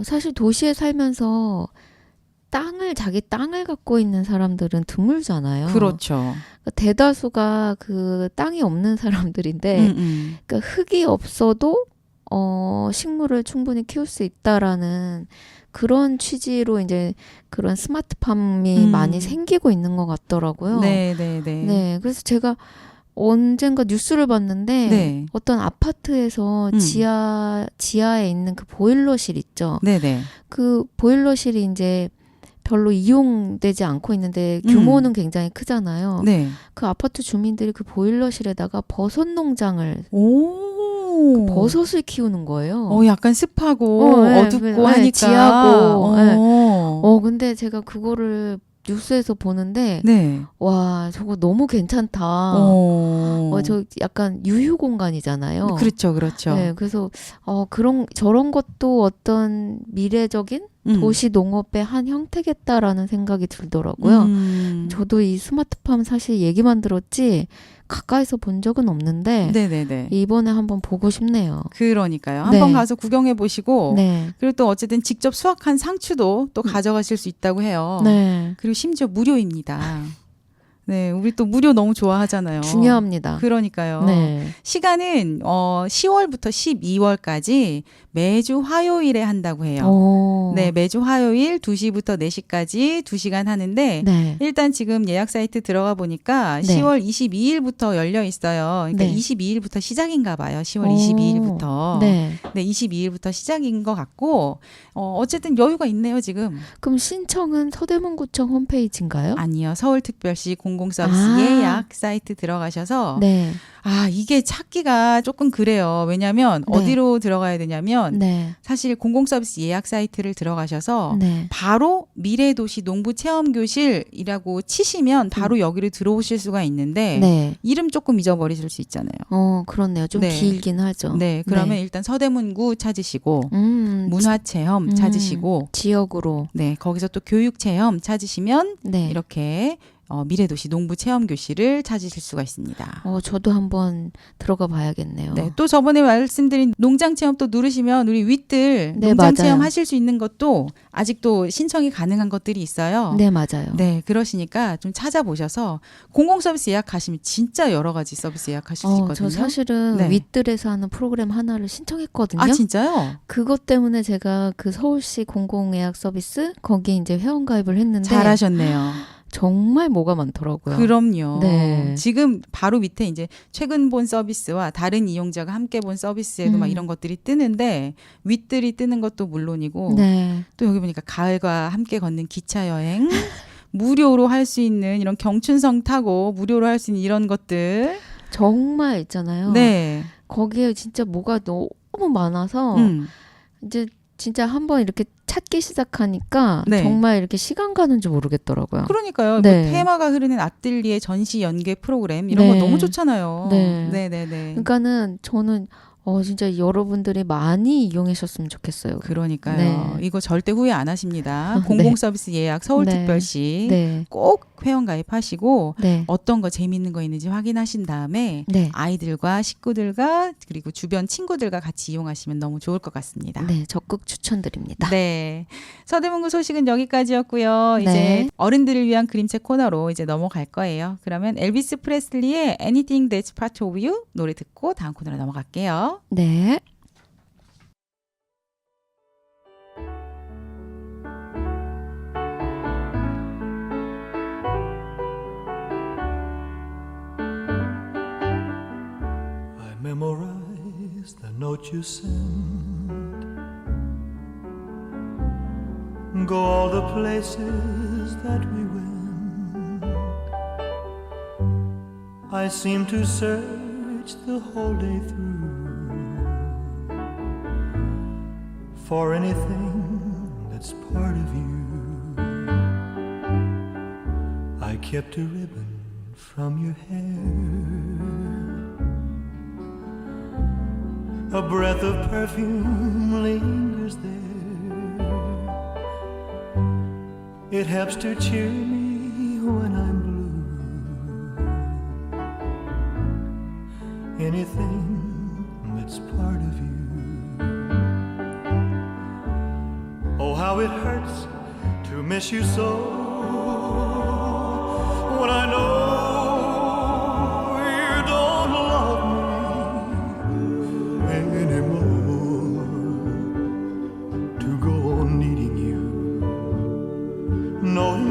사실 도시에 살면서 자기 땅을 갖고 있는 사람들은 드물잖아요. 그렇죠. 그러니까 대다수가 그 땅이 없는 사람들인데, 그러니까 흙이 없어도 식물을 충분히 키울 수 있다라는 그런 취지로 이제 그런 스마트팜이 많이 생기고 있는 것 같더라고요. 네. 네, 그래서 제가 언젠가 뉴스를 봤는데 네. 어떤 아파트에서 지하에 있는 그 보일러실 있죠. 네네. 그 보일러실이 이제 별로 이용되지 않고 있는데 규모는 굉장히 크잖아요. 네. 그 아파트 주민들이 그 보일러실에다가 버섯 농장을 오. 버섯을 키우는 거예요. 약간 습하고 네, 어둡고 네, 하니까. 지하고. 네. 근데 제가 그거를 뉴스에서 보는데 네. 와, 저거 너무 괜찮다. 저 약간 유휴 공간이잖아요. 그렇죠, 그렇죠. 네, 그래서 저런 것도 어떤 미래적인 도시 농업의 한 형태겠다라는 생각이 들더라고요. 저도 이 스마트팜 사실 얘기만 들었지 가까이서 본 적은 없는데 네네네. 이번에 한번 보고 싶네요. 그러니까요. 네. 한번 가서 구경해 보시고 네. 그리고 또 어쨌든 직접 수확한 상추도 또 가져가실 수 있다고 해요. 네. 그리고 심지어 무료입니다. 네, 우리 또 무료 너무 좋아하잖아요. 중요합니다. 그러니까요. 네. 시간은 10월부터 12월까지 매주 화요일에 한다고 해요. 오. 네, 매주 화요일 2시부터 4시까지 2시간 하는데 네. 일단 지금 예약 사이트 들어가 보니까 네. 10월 22일부터 열려 있어요. 그러니까 네. 22일부터 시작인가 봐요. 10월 오. 22일부터. 네. 네, 22일부터 시작인 것 같고 어쨌든 여유가 있네요, 지금. 그럼 신청은 서대문구청 홈페이지인가요? 아니요. 서울특별시 공공서비스 아. 예약 사이트 들어가셔서 네. 이게 찾기가 조금 그래요. 왜냐하면 네. 어디로 들어가야 되냐면 네. 사실 공공서비스 예약 사이트를 들어가셔서 네. 바로 미래도시 농부체험교실이라고 치시면 바로 여기로 들어오실 수가 있는데 네. 이름 조금 잊어버리실 수 있잖아요. 그렇네요. 좀 네. 길긴 하죠. 네, 그러면 일단 서대문구 찾으시고 문화체험 찾으시고 지역으로. 네, 거기서 또 교육체험 찾으시면 네. 이렇게 미래도시 농부체험교실을 찾으실 수가 있습니다. 저도 한번 들어가 봐야겠네요. 네, 또 저번에 말씀드린 농장체험 또 누르시면 우리 윗들 네, 농장체험 맞아요. 하실 수 있는 것도 아직도 신청이 가능한 것들이 있어요. 네, 맞아요. 네, 그러시니까 좀 찾아보셔서 공공서비스 예약하시면 진짜 여러 가지 서비스 예약하실 수 있거든요. 저 사실은 네. 윗들에서 하는 프로그램 하나를 신청했거든요. 아, 진짜요? 그것 때문에 제가 그 서울시 공공예약 서비스 거기 이제 회원가입을 했는데 잘하셨네요. 정말 뭐가 많더라고요. 그럼요. 네. 지금 바로 밑에 이제 최근 본 서비스와 다른 이용자가 함께 본 서비스에도 막 이런 것들이 뜨는데 윗들이 뜨는 것도 물론이고 네. 또 여기 보니까 가을과 함께 걷는 기차 여행 무료로 할 수 있는 이런 경춘성 타고 무료로 할 수 있는 이런 것들. 정말 있잖아요. 네. 거기에 진짜 뭐가 너무 많아서 이제 진짜 한번 이렇게 찾기 시작하니까 네. 정말 이렇게 시간 가는 줄 모르겠더라고요. 그러니까요. 네. 뭐 테마가 흐르는 아뜰리에 전시 연계 프로그램 이런 거 네. 너무 좋잖아요. 네. 네네네. 그러니까는 저는 진짜 여러분들이 많이 이용하셨으면 좋겠어요. 그러니까요. 네. 이거 절대 후회 안 하십니다. 네. 공공서비스 예약 서울특별시 네. 꼭 회원가입하시고 네. 어떤 거 재밌는 거 있는지 확인하신 다음에 네. 아이들과 식구들과 그리고 주변 친구들과 같이 이용하시면 너무 좋을 것 같습니다. 네, 적극 추천드립니다. 네. 서대문구 소식은 여기까지였고요. 네. 이제 어른들을 위한 그림책 코너로 이제 넘어갈 거예요. 그러면 엘비스 프레슬리의 Anything That's Part of You 노래 듣고 다음 코너로 넘어갈게요. 네. I memorize the note you send. Go all the places that we went. I seem to search the whole day through for anything that's part of you. I kept a ribbon from your hair, a breath of perfume lingers there. It helps to cheer me when I'm blue. Anything that's part of you. Oh, how it hurts to miss you so, when I know you don't love me anymore. To go on needing you, knowing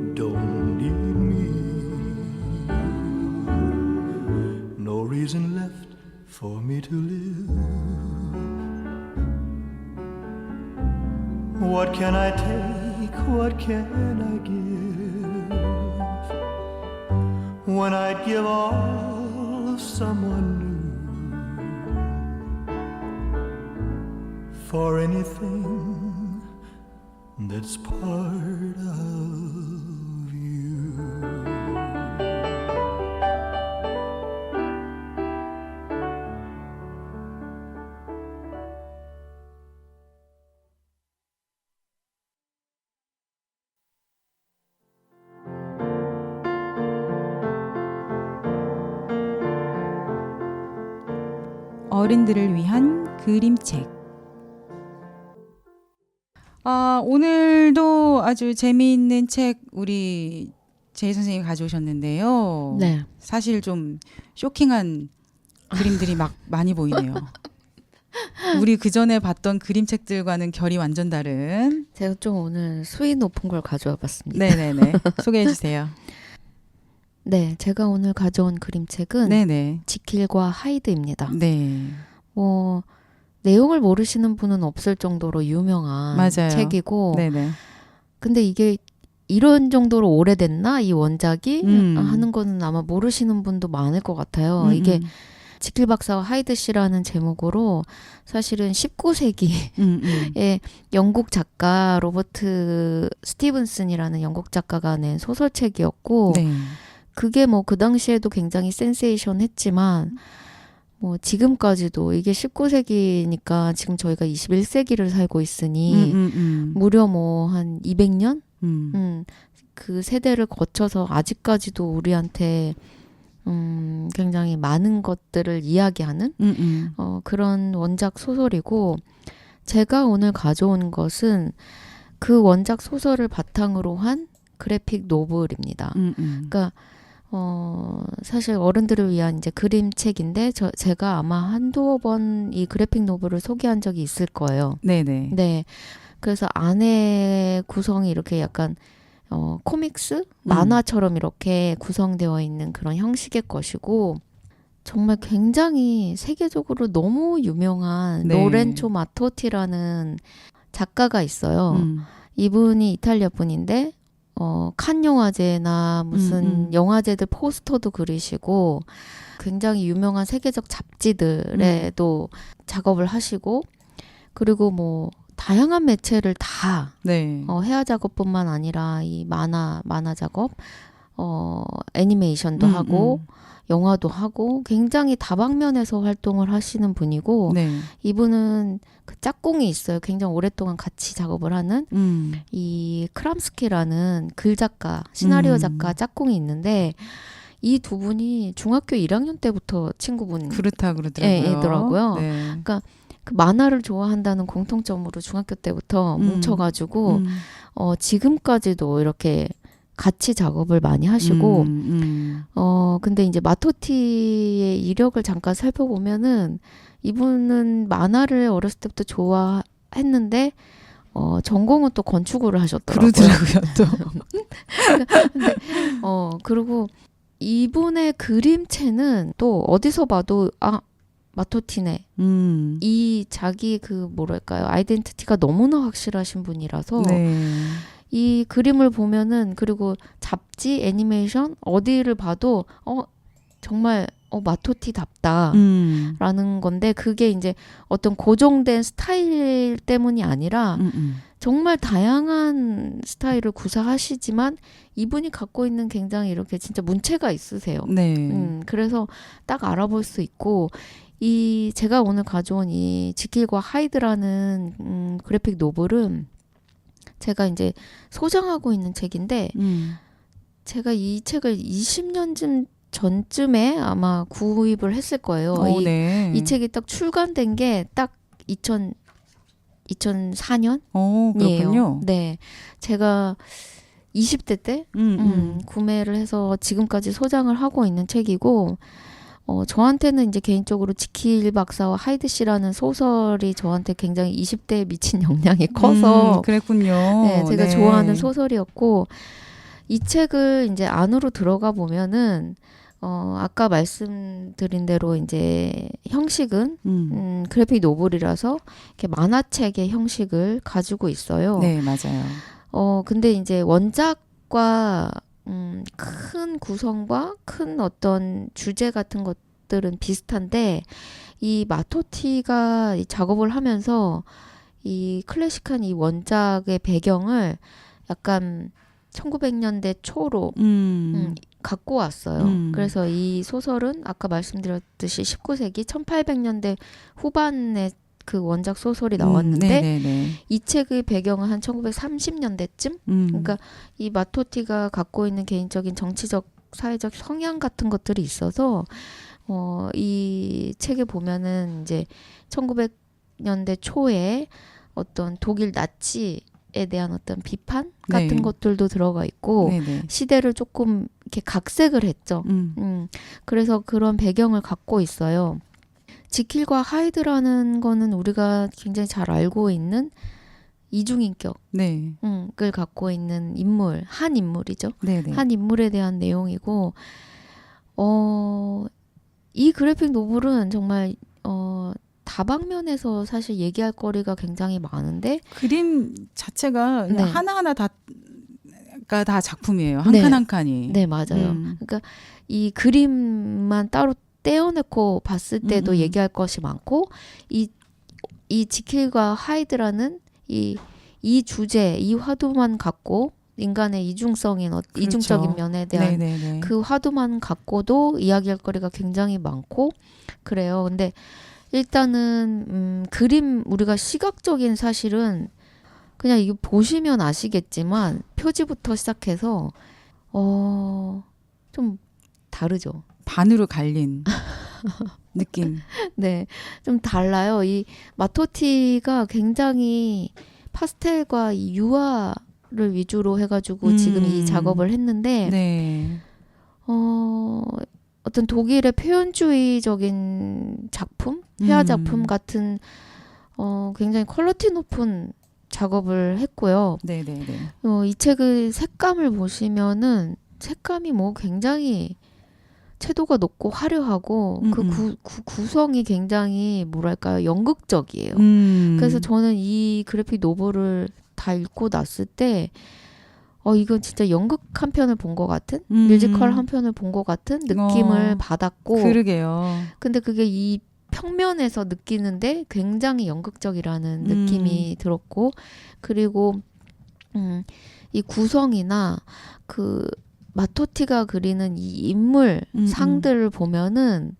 you don't need me. No reason left for me to live. What can I take? What can I give? When I'd give all of someone new for anything that's part of you. 어른들을 위한 그림책. 오늘도 아주 재미있는 책 우리 제이 선생님이 가져오셨는데요. 네. 사실 좀 쇼킹한 그림들이 막 많이 보이네요. 우리 그 전에 봤던 그림책들과는 결이 완전 다른. 제가 좀 오늘 수위 높은 걸 가져와 봤습니다. 네네네. 소개해 주세요. 네, 제가 오늘 가져온 그림책은 네네. 지킬과 하이드입니다. 네. 뭐 내용을 모르시는 분은 없을 정도로 유명한 맞아요. 책이고 네네. 근데 이게 이런 정도로 오래됐나? 이 원작이? 하는 거는 아마 모르시는 분도 많을 것 같아요. 이게 지킬 박사와 하이드 씨라는 제목으로 사실은 19세기에 영국 작가 로버트 스티븐슨이라는 영국 작가가 낸 소설책이었고 네. 그게 뭐 그 당시에도 굉장히 센세이션 했지만 뭐 지금까지도 이게 19세기니까 지금 저희가 21세기를 살고 있으니 무려 뭐 한 200년? 그 세대를 거쳐서 아직까지도 우리한테 굉장히 많은 것들을 이야기하는 그런 원작 소설이고 제가 오늘 가져온 것은 그 원작 소설을 바탕으로 한 그래픽 노블입니다. 그러니까 사실 어른들을 위한 이제 그림책인데 제가 아마 한두 번 이 그래픽 노블을 소개한 적이 있을 거예요. 네네. 네. 그래서 안에 구성이 이렇게 약간 코믹스? 만화처럼 이렇게 구성되어 있는 그런 형식의 것이고 정말 굉장히 세계적으로 너무 유명한 네. 로렌초 마토티라는 작가가 있어요. 이분이 이탈리아 분인데 칸 영화제나 무슨 영화제들 포스터도 그리시고 굉장히 유명한 세계적 잡지들에도 작업을 하시고 그리고 뭐 다양한 매체를 다 네. 해화 작업뿐만 아니라 이 만화 작업, 애니메이션도 하고 영화도 하고 굉장히 다방면에서 활동을 하시는 분이고 네. 이분은 그 짝꿍이 있어요. 굉장히 오랫동안 같이 작업을 하는 이 크람스키라는 글 작가, 시나리오 작가 짝꿍이 있는데 이 두 분이 중학교 1학년 때부터 친구분 그렇다 그러더라고요. 이더라고요. 네. 그러니까 그 만화를 좋아한다는 공통점으로 중학교 때부터 뭉쳐가지고 지금까지도 이렇게 같이 작업을 많이 하시고 근데 이제 마토티의 이력을 잠깐 살펴보면은 이분은 만화를 어렸을 때부터 좋아했는데 전공은 또 건축을 하셨더라고요. 그러더라고요. 또. 근데 그리고 이분의 그림체는 또 어디서 봐도 마토티네. 이 자기 그 뭐랄까요 아이덴티티가 너무나 확실하신 분이라서 네. 이 그림을 보면은 그리고 잡지 애니메이션 어디를 봐도 정말 마토티답다라는 건데 그게 이제 어떤 고정된 스타일 때문이 아니라 정말 다양한 스타일을 구사하시지만 이분이 갖고 있는 굉장히 이렇게 진짜 문체가 있으세요. 네. 그래서 딱 알아볼 수 있고 이 제가 오늘 가져온 이 지킬과 하이드라는 그래픽 노블은 제가 이제 소장하고 있는 책인데 제가 이 책을 20년쯤 전쯤에 아마 구입을 했을 거예요. 네. 이 책이 딱 출간된 게 딱 2004년? 그렇군요. 네. 제가 20대 때 구매를 해서 지금까지 소장을 하고 있는 책이고 저한테는 이제 개인적으로 지킬 박사와 하이드 씨라는 소설이 저한테 굉장히 20대에 미친 영향이 커서 그랬군요. 네, 제가 네. 좋아하는 소설이었고 이 책을 이제 안으로 들어가 보면은 아까 말씀드린 대로 이제 형식은 그래픽 노블이라서 이렇게 만화책의 형식을 가지고 있어요. 네, 맞아요. 근데 이제 원작과 큰 구성과 큰 어떤 주제 같은 것들은 비슷한데 이 마토티가 이 작업을 하면서 이 클래식한 이 원작의 배경을 약간 1900년대 초로 갖고 왔어요. 그래서 이 소설은 아까 말씀드렸듯이 19세기 1800년대 후반에 그 원작 소설이 나왔는데 이 책의 배경은 한 1930년대쯤 그러니까 이 마토티가 갖고 있는 개인적인 정치적 사회적 성향 같은 것들이 있어서 이 책에 보면은 이제 1900년대 초에 어떤 독일 나치에 대한 어떤 비판 같은 것들도 들어가 있고 시대를 조금 이렇게 각색을 했죠. 그래서 그런 배경을 갖고 있어요. 지킬과 하이드라는 거는 우리가 굉장히 잘 알고 있는 이중인격을 갖고 있는 인물, 한 인물이죠. 한 인물에 대한 내용이고 이 그래픽 노블은 정말 다방면에서 사실 얘기할 거리가 굉장히 많은데 그림 자체가 네. 하나하나 다 작품이에요. 한 네. 칸 한 칸이. 네, 맞아요. 그러니까 이 그림만 따로 떼어내고 봤을 때도 얘기할 것이 많고 이 지킬과 하이드라는 이 주제, 이 화두만 갖고 인간의 이중성인 이중적인 면에 대한 그 화두만 갖고도 이야기할 거리가 굉장히 많고 그래요. 근데 일단은 그림 우리가 시각적인 사실은 그냥 이거 보시면 아시겠지만 표지부터 시작해서 좀 다르죠. 반으로 갈린 느낌. 네, 좀 달라요. 이 마토티가 굉장히 파스텔과 이 유화를 위주로 해가지고 지금 이 작업을 했는데 어떤 독일의 표현주의적인 작품, 회화 작품 같은 굉장히 퀄리티 높은 작업을 했고요. 이 책의 색감을 보시면은 색감이 뭐 굉장히 채도가 높고 화려하고 그 구성이 굉장히 뭐랄까요 연극적이에요. 그래서 저는 이 그래픽 노블을 다 읽고 났을 때 이건 진짜 연극 한 편을 본 것 같은 뮤지컬 한 편을 본 것 같은 느낌을 받았고 그러게요. 근데 그게 이 평면에서 느끼는데 굉장히 연극적이라는 느낌이 들었고 그리고 이 구성이나 그 마토티가 그리는 이 인물 상들을 보면은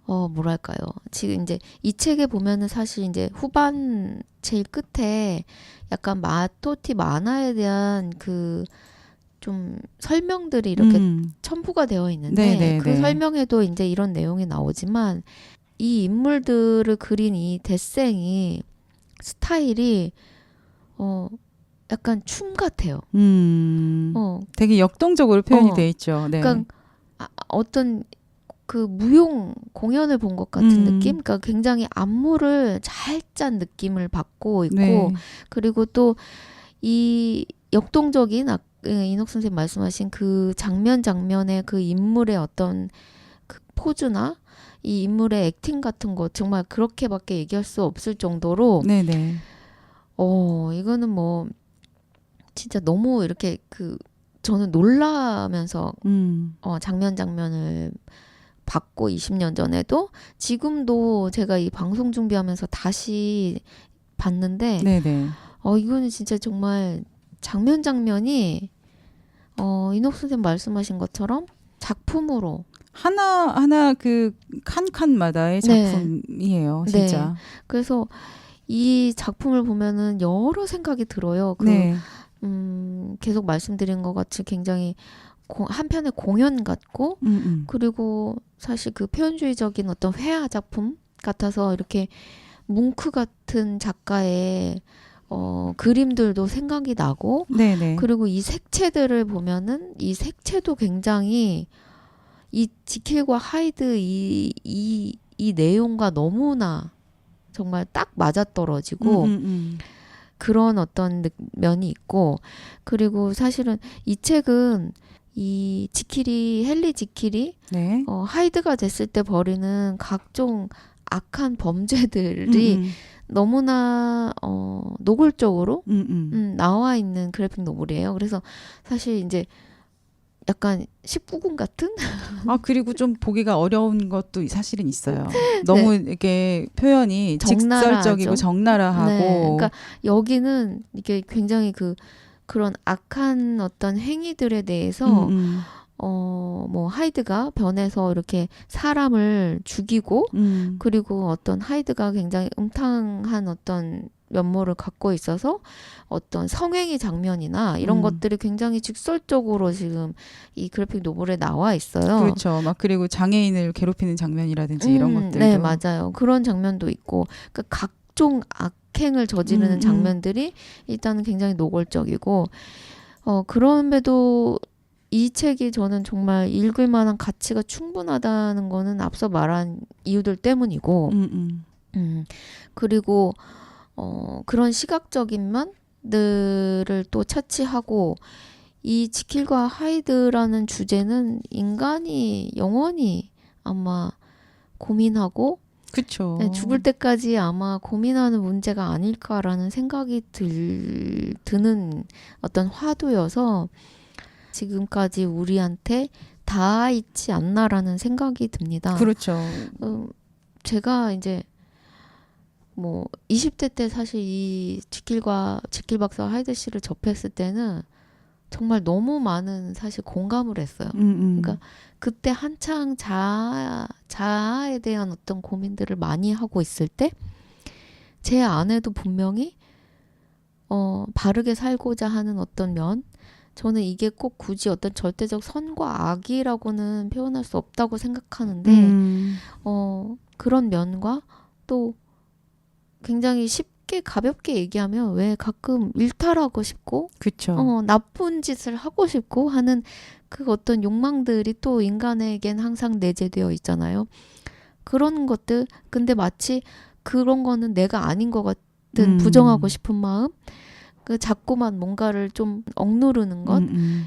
뭐랄까요. 지금 이제 이 책에 보면은 사실 이제 후반 제일 끝에 약간 마토티 만화에 대한 그 좀 설명들이 이렇게 첨부가 되어 있는데 그 설명에도 이제 이런 내용이 나오지만 이 인물들을 그린 이 데생이 스타일이 약간 춤 같아요. 되게 역동적으로 표현이 돼 있죠. 그러니까 어떤 그 무용 공연을 본 것 같은 느낌? 그러니까 굉장히 안무를 잘 짠 느낌을 받고 있고 그리고 또 이 역동적인 인옥 선생님 말씀하신 그 장면의 그 인물의 어떤 그 포즈나 이 인물의 액팅 같은 거 정말 그렇게밖에 얘기할 수 없을 정도로 이거는 뭐 진짜 너무 이렇게 저는 놀라면서 장면을 봤고 20년 전에도 지금도 제가 이 방송 준비하면서 다시 봤는데 이거는 진짜 정말 장면이 인옥 선생님 말씀하신 것처럼 작품으로 하나 그 칸칸마다의 작품이에요. 진짜. 그래서 이 작품을 보면은 여러 생각이 들어요. 계속 말씀드린 것 같이 굉장히 한편의 공연 같고 그리고 사실 그 표현주의적인 어떤 회화 작품 같아서 이렇게 뭉크 같은 작가의 그림들도 생각이 나고 그리고 이 색채들을 보면은 이 색채도 굉장히 이 지킬과 하이드 이 내용과 너무나 정말 딱 맞아떨어지고 그런 어떤 면이 있고 그리고 사실은 이 책은 이 헨리 지킬이 하이드가 됐을 때 벌이는 각종 악한 범죄들이 너무나 노골적으로 나와 있는 그래픽 노블이에요. 그래서 사실 이제 약간 19금 같은? 아 그리고 좀 보기가 어려운 것도 사실은 있어요. 너무 이렇게 표현이 직설적이고 적나라하죠. 적나라하고. 네, 그러니까 여기는 이게 굉장히 그런 악한 어떤 행위들에 대해서 뭐 하이드가 변해서 이렇게 사람을 죽이고 그리고 어떤 하이드가 굉장히 음탕한 어떤 면모를 갖고 있어서 어떤 성행위 장면이나 이런 것들이 굉장히 직설적으로 지금 이 그래픽 노블에 나와 있어요. 그렇죠. 막 그리고 장애인을 괴롭히는 장면이라든지 이런 것들도. 네, 맞아요. 그런 장면도 있고 그러니까 각종 악행을 저지르는 장면들이 일단은 굉장히 노골적이고 그럼에도 이 책이 저는 정말 읽을 만한 가치가 충분하다는 거는 앞서 말한 이유들 때문이고 그리고 그런 시각적인 면들을 또 차치하고 이 지킬과 하이드라는 주제는 인간이 영원히 아마 고민하고 그렇죠. 네, 죽을 때까지 아마 고민하는 문제가 아닐까라는 생각이 드는 어떤 화두여서 지금까지 우리한테 닿아 있지 않나라는 생각이 듭니다. 그렇죠. 제가 이제 뭐 20대 때 사실 이 지킬 박사 하이드 씨를 접했을 때는 정말 너무 많은 사실 공감을 했어요. 그러니까 그때 한창 자아에 대한 어떤 고민들을 많이 하고 있을 때 제 안에도 분명히 바르게 살고자 하는 어떤 면, 저는 이게 꼭 굳이 어떤 절대적 선과 악이라고는 표현할 수 없다고 생각하는데 그런 면과 또 굉장히 쉽게 가볍게 얘기하면 왜 가끔 일탈하고 싶고 그렇죠. 나쁜 짓을 하고 싶고 하는 그 어떤 욕망들이 또 인간에겐 항상 내재되어 있잖아요. 그런 것들 근데 마치 그런 거는 내가 아닌 것 같은 부정하고 싶은 마음 그 자꾸만 뭔가를 좀 억누르는 것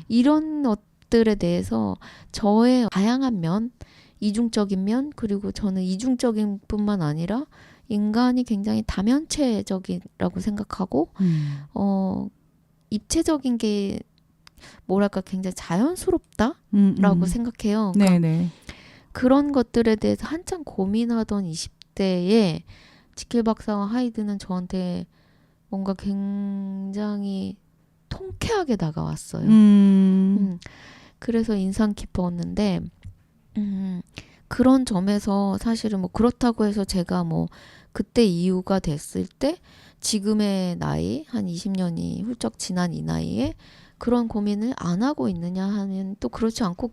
이런 것들에 대해서 저의 다양한 면 이중적인 면 그리고 저는 이중적인 뿐만 아니라 인간이 굉장히 다면체적이라고 생각하고 입체적인 게 뭐랄까 굉장히 자연스럽다라고 생각해요. 그러니까 네네. 그런 것들에 대해서 한참 고민하던 20대에 지킬 박사와 하이드는 저한테 뭔가 굉장히 통쾌하게 다가왔어요. 그래서 인상 깊었는데 그런 점에서 사실은 뭐 그렇다고 해서 제가 뭐 그때 이유가 됐을 때 지금의 나이 한 20년이 훌쩍 지난 이 나이에 그런 고민을 안 하고 있느냐 하면 또 그렇지 않고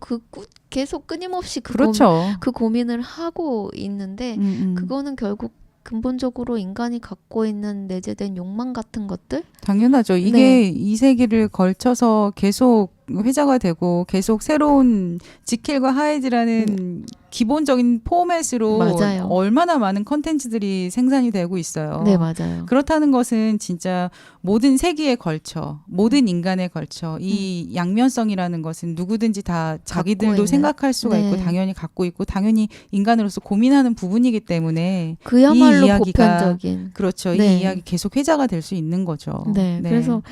계속 끊임없이 그렇죠. 그 고민을 하고 있는데 그거는 결국 근본적으로 인간이 갖고 있는 내재된 욕망 같은 것들? 당연하죠. 이게 네. 이 세기를 걸쳐서 계속 회자가 되고 계속 새로운 지킬과 하이드라는 기본적인 포맷으로 맞아요. 얼마나 많은 컨텐츠들이 생산이 되고 있어요. 네, 맞아요. 그렇다는 것은 진짜 모든 세기에 걸쳐 모든 인간에 걸쳐 이 양면성이라는 것은 누구든지 다 자기들도 있는. 생각할 수가 네. 있고 당연히 갖고 있고 당연히 인간으로서 고민하는 부분이기 때문에 그야말로 이 이야기가- 보편적인. 그렇죠. 네. 이 이야기 계속 회자가 될 수 있는 거죠. 네, 그래서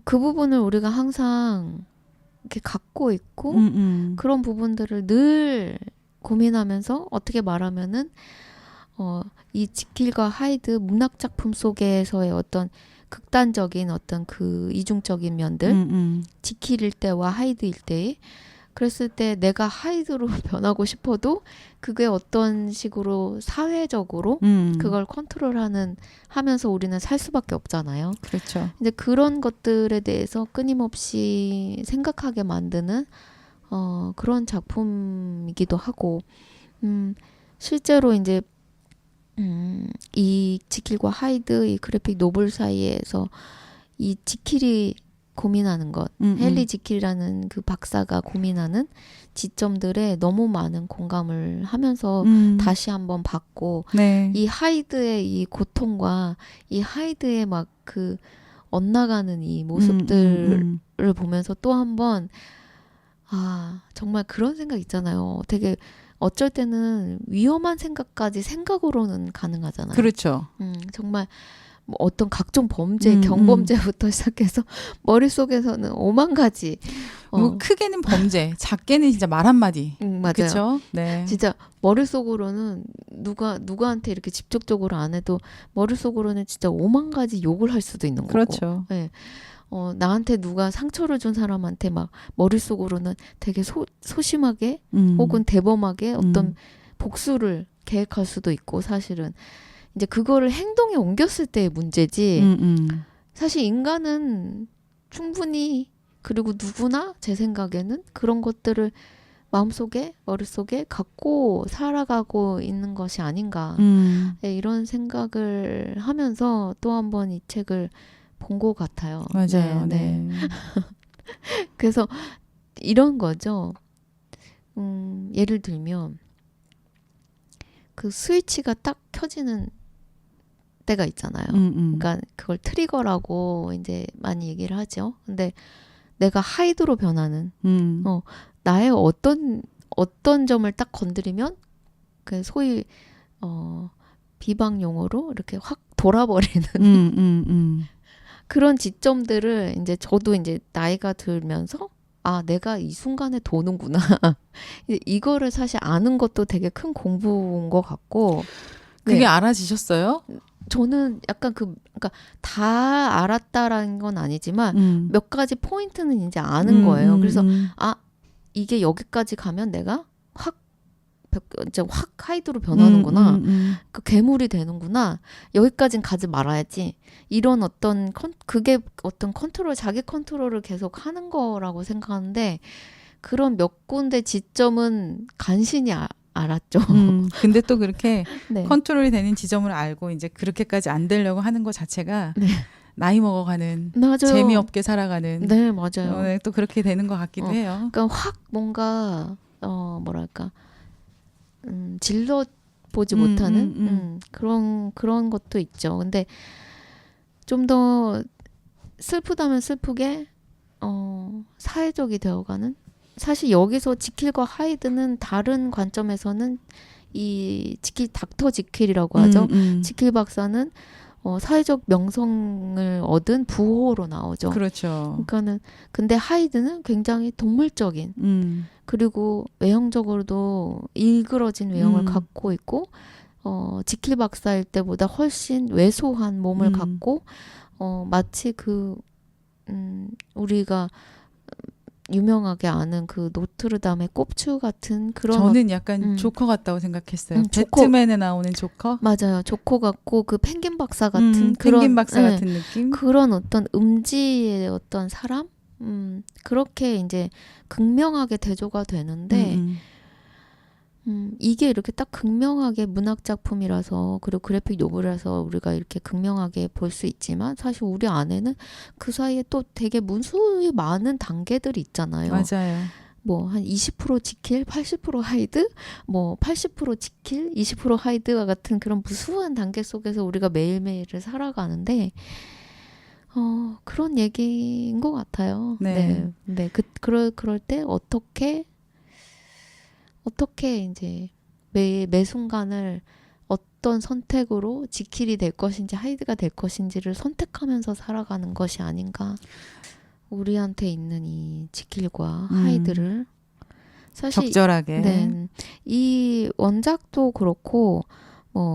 그 부분을 우리가 항상 이렇게 갖고 있고 그런 부분들을 늘 고민하면서 어떻게 말하면은 이 지킬과 하이드 문학 작품 속에서의 어떤 극단적인 어떤 그 이중적인 면들 지킬일 때와 하이드일 때에 그랬을 때 내가 하이드로 변하고 싶어도 그게 어떤 식으로 사회적으로 그걸 하면서 우리는 살 수밖에 없잖아요. 그렇죠. 이제 그런 것들에 대해서 끊임없이 생각하게 만드는 그런 작품이기도 하고 실제로 이제 이 지킬과 하이드 이 그래픽 노블 사이에서 이 지킬이 고민하는 것, 헨리 지킬이라는 그 박사가 고민하는 지점들에 너무 많은 공감을 하면서 다시 한번 봤고 네. 이 하이드의 이 고통과 이 하이드의 막 그 엇나가는 이 모습들을 보면서 또 한번 정말 그런 생각 있잖아요. 되게 어쩔 때는 위험한 생각까지 생각으로는 가능하잖아요. 그렇죠. 정말 뭐 어떤 각종 범죄, 경범죄부터 시작해서 머릿속에서는 오만 가지. 뭐 크게는 범죄, 작게는 진짜 말 한마디. 맞아요. 그렇죠? 네. 진짜 머릿속으로는 누구한테 이렇게 직접적으로 안 해도 머릿속으로는 진짜 오만 가지 욕을 할 수도 있는 거고. 그렇죠. 네. 나한테 누가 상처를 준 사람한테 막 머릿속으로는 되게 소심하게 혹은 대범하게 어떤 복수를 계획할 수도 있고 사실은 이제 그거를 행동에 옮겼을 때의 문제지 사실 인간은 충분히 그리고 누구나 제 생각에는 그런 것들을 마음속에 머릿속에 갖고 살아가고 있는 것이 아닌가 네, 이런 생각을 하면서 또 한 번 이 책을 본 것 같아요. 맞아요. 네. 네. 그래서 이런 거죠. 예를 들면 그 스위치가 딱 켜지는 때가 있잖아요. 그러니까 그걸 트리거라고 이제 많이 얘기를 하죠. 근데 내가 하이드로 변하는 나의 어떤 점을 딱 건드리면 그 소위 비방 용어로 이렇게 확 돌아버리는 그런 지점들을 이제 저도 이제 나이가 들면서 아 내가 이 순간에 도는구나 이거를 사실 아는 것도 되게 큰 공부인 것 같고 그게 네. 알아지셨어요? 저는 약간 그러니까 다 알았다라는 건 아니지만 몇 가지 포인트는 이제 아는 거예요. 그래서 아 이게 여기까지 가면 내가 이제 확 하이드로 변하는구나. 그 괴물이 되는구나. 여기까진 가지 말아야지. 이런 그게 어떤 자기 컨트롤을 계속 하는 거라고 생각하는데 그런 몇 군데 지점은 간신히 알았죠. 근데 또 그렇게 네. 컨트롤이 되는 지점을 알고 이제 그렇게까지 안 되려고 하는 것 자체가 네. 나이 먹어가는 맞아요. 재미없게 살아가는 네, 맞아요. 네, 또 그렇게 되는 것 같기도 해요. 그러니까 확 뭔가 뭐랄까 질러 보지 못하는 그런 것도 있죠. 근데 좀 더 슬프다면 슬프게 사회적이 되어가는 사실 여기서 지킬과 하이드는 다른 관점에서는 이 닥터 지킬이라고 하죠. 지킬 박사는 사회적 명성을 얻은 부호로 나오죠. 그렇죠. 그러니까는 근데 하이드는 굉장히 동물적인 그리고 외형적으로도 일그러진 외형을 갖고 있고 지킬 박사일 때보다 훨씬 왜소한 몸을 갖고 마치 우리가 유명하게 아는 그 노트르담의 꼽추 같은 그런 저는 약간 조커 같다고 생각했어요. 조커. 배트맨에 나오는 조커? 맞아요. 조커 같고 그 펭귄 박사 같은 펭귄 박사 네, 같은 느낌? 그런 어떤 음지의 어떤 사람? 그렇게 이제 극명하게 대조가 되는데 이게 이렇게 딱 극명하게 문학 작품이라서 그리고 그래픽 노블이라서 우리가 이렇게 극명하게 볼 수 있지만 사실 우리 안에는 그 사이에 또 되게 무수히 많은 단계들이 있잖아요. 맞아요. 뭐 한 20% 지킬, 80% 하이드, 뭐 80% 지킬, 20% 하이드와 같은 그런 무수한 단계 속에서 우리가 매일매일을 살아가는데 그런 얘기인 것 같아요. 네. 네. 그럴 때 어떻게 이제 매 순간을 어떤 선택으로 지킬이 될 것인지 하이드가 될 것인지를 선택하면서 살아가는 것이 아닌가. 우리한테 있는 이 지킬과 하이드를 사실 적절하게. 네, 이 원작도 그렇고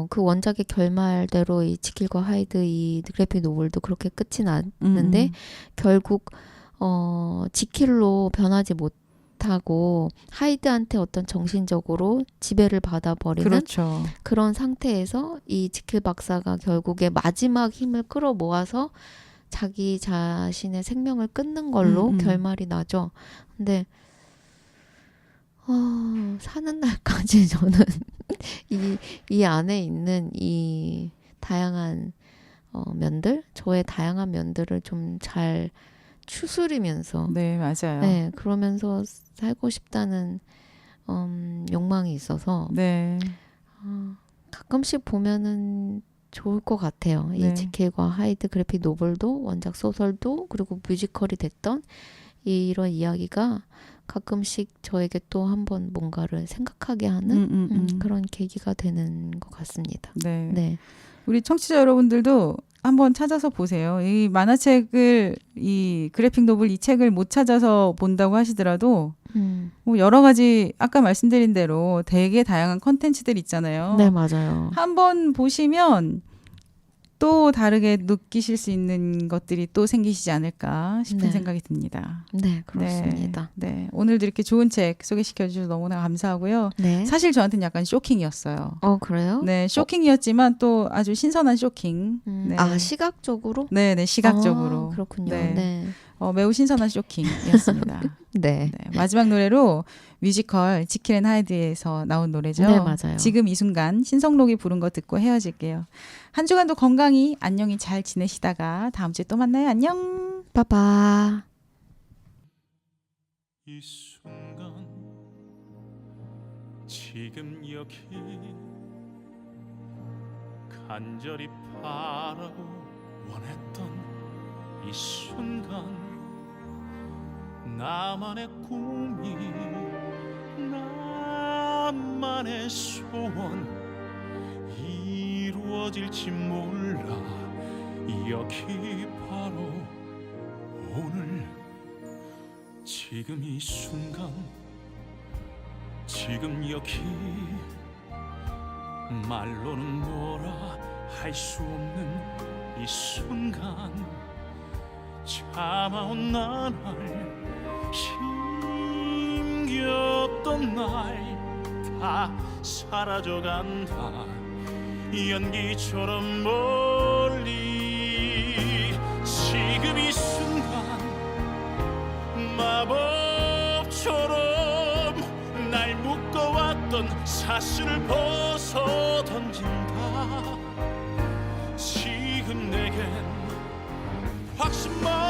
그 원작의 결말대로 이 지킬과 하이드 이 그래픽 노블도 그렇게 끝이 났는데 결국 지킬로 변하지 못하고 하이드한테 어떤 정신적으로 지배를 받아버리는 그렇죠. 그런 상태에서 이 지킬 박사가 결국에 마지막 힘을 끌어모아서 자기 자신의 생명을 끊는 걸로 결말이 나죠. 근데 사는 날까지 저는 이 안에 있는 이 다양한 면들, 저의 다양한 면들을 좀 잘 추스리면서 네, 맞아요. 네, 그러면서 살고 싶다는 욕망이 있어서 네. 가끔씩 보면은 좋을 것 같아요. 네. 이 지킬과 하이드 그래픽 노블도 원작 소설도 그리고 뮤지컬이 됐던 이런 이야기가 가끔씩 저에게 또 한번 뭔가를 생각하게 하는 그런 계기가 되는 것 같습니다. 네. 네. 우리 청취자 여러분들도 한번 찾아서 보세요. 이 만화책을 이 그래픽 노블 이 책을 못 찾아서 본다고 하시더라도 뭐 여러 가지 아까 말씀드린 대로 되게 다양한 컨텐츠들 있잖아요. 네, 맞아요. 한번 보시면 또 다르게 느끼실 수 있는 것들이 또 생기시지 않을까 싶은 네. 생각이 듭니다. 네, 그렇습니다. 네. 오늘도 이렇게 좋은 책 소개시켜 주셔서 너무나 감사하고요. 네. 사실 저한테는 약간 쇼킹이었어요. 그래요? 네, 쇼킹이었지만 또 아주 신선한 쇼킹. 네. 아, 시각적으로? 네, 시각적으로. 아, 그렇군요. 네. 네. 매우 신선한 쇼킹이었습니다. 네. 네, 마지막 노래로 뮤지컬 지킬 앤 하이드에서 나온 노래죠. 네, 맞아요. 지금 이 순간 신성록이 부른 거 듣고 헤어질게요. 한 주간도 건강히 안녕히 잘 지내시다가 다음 주에 또 만나요. 안녕. 빠빠. 이 순간 지금 여기 간절히 바라고 원했던 이 순간 나만의 꿈이 나만의 소원 이루어질지 몰라 여기 바로 오늘 지금 이 순간 지금 여기 말로는 뭐라 할 수 없는 이 순간 참아온 나날 힘겼던 날 다 사라져간다 연기처럼 멀리 지금 이 순간 마법처럼 날 묶어왔던 사슬을 벗어 던진다 지금 내겐 확신만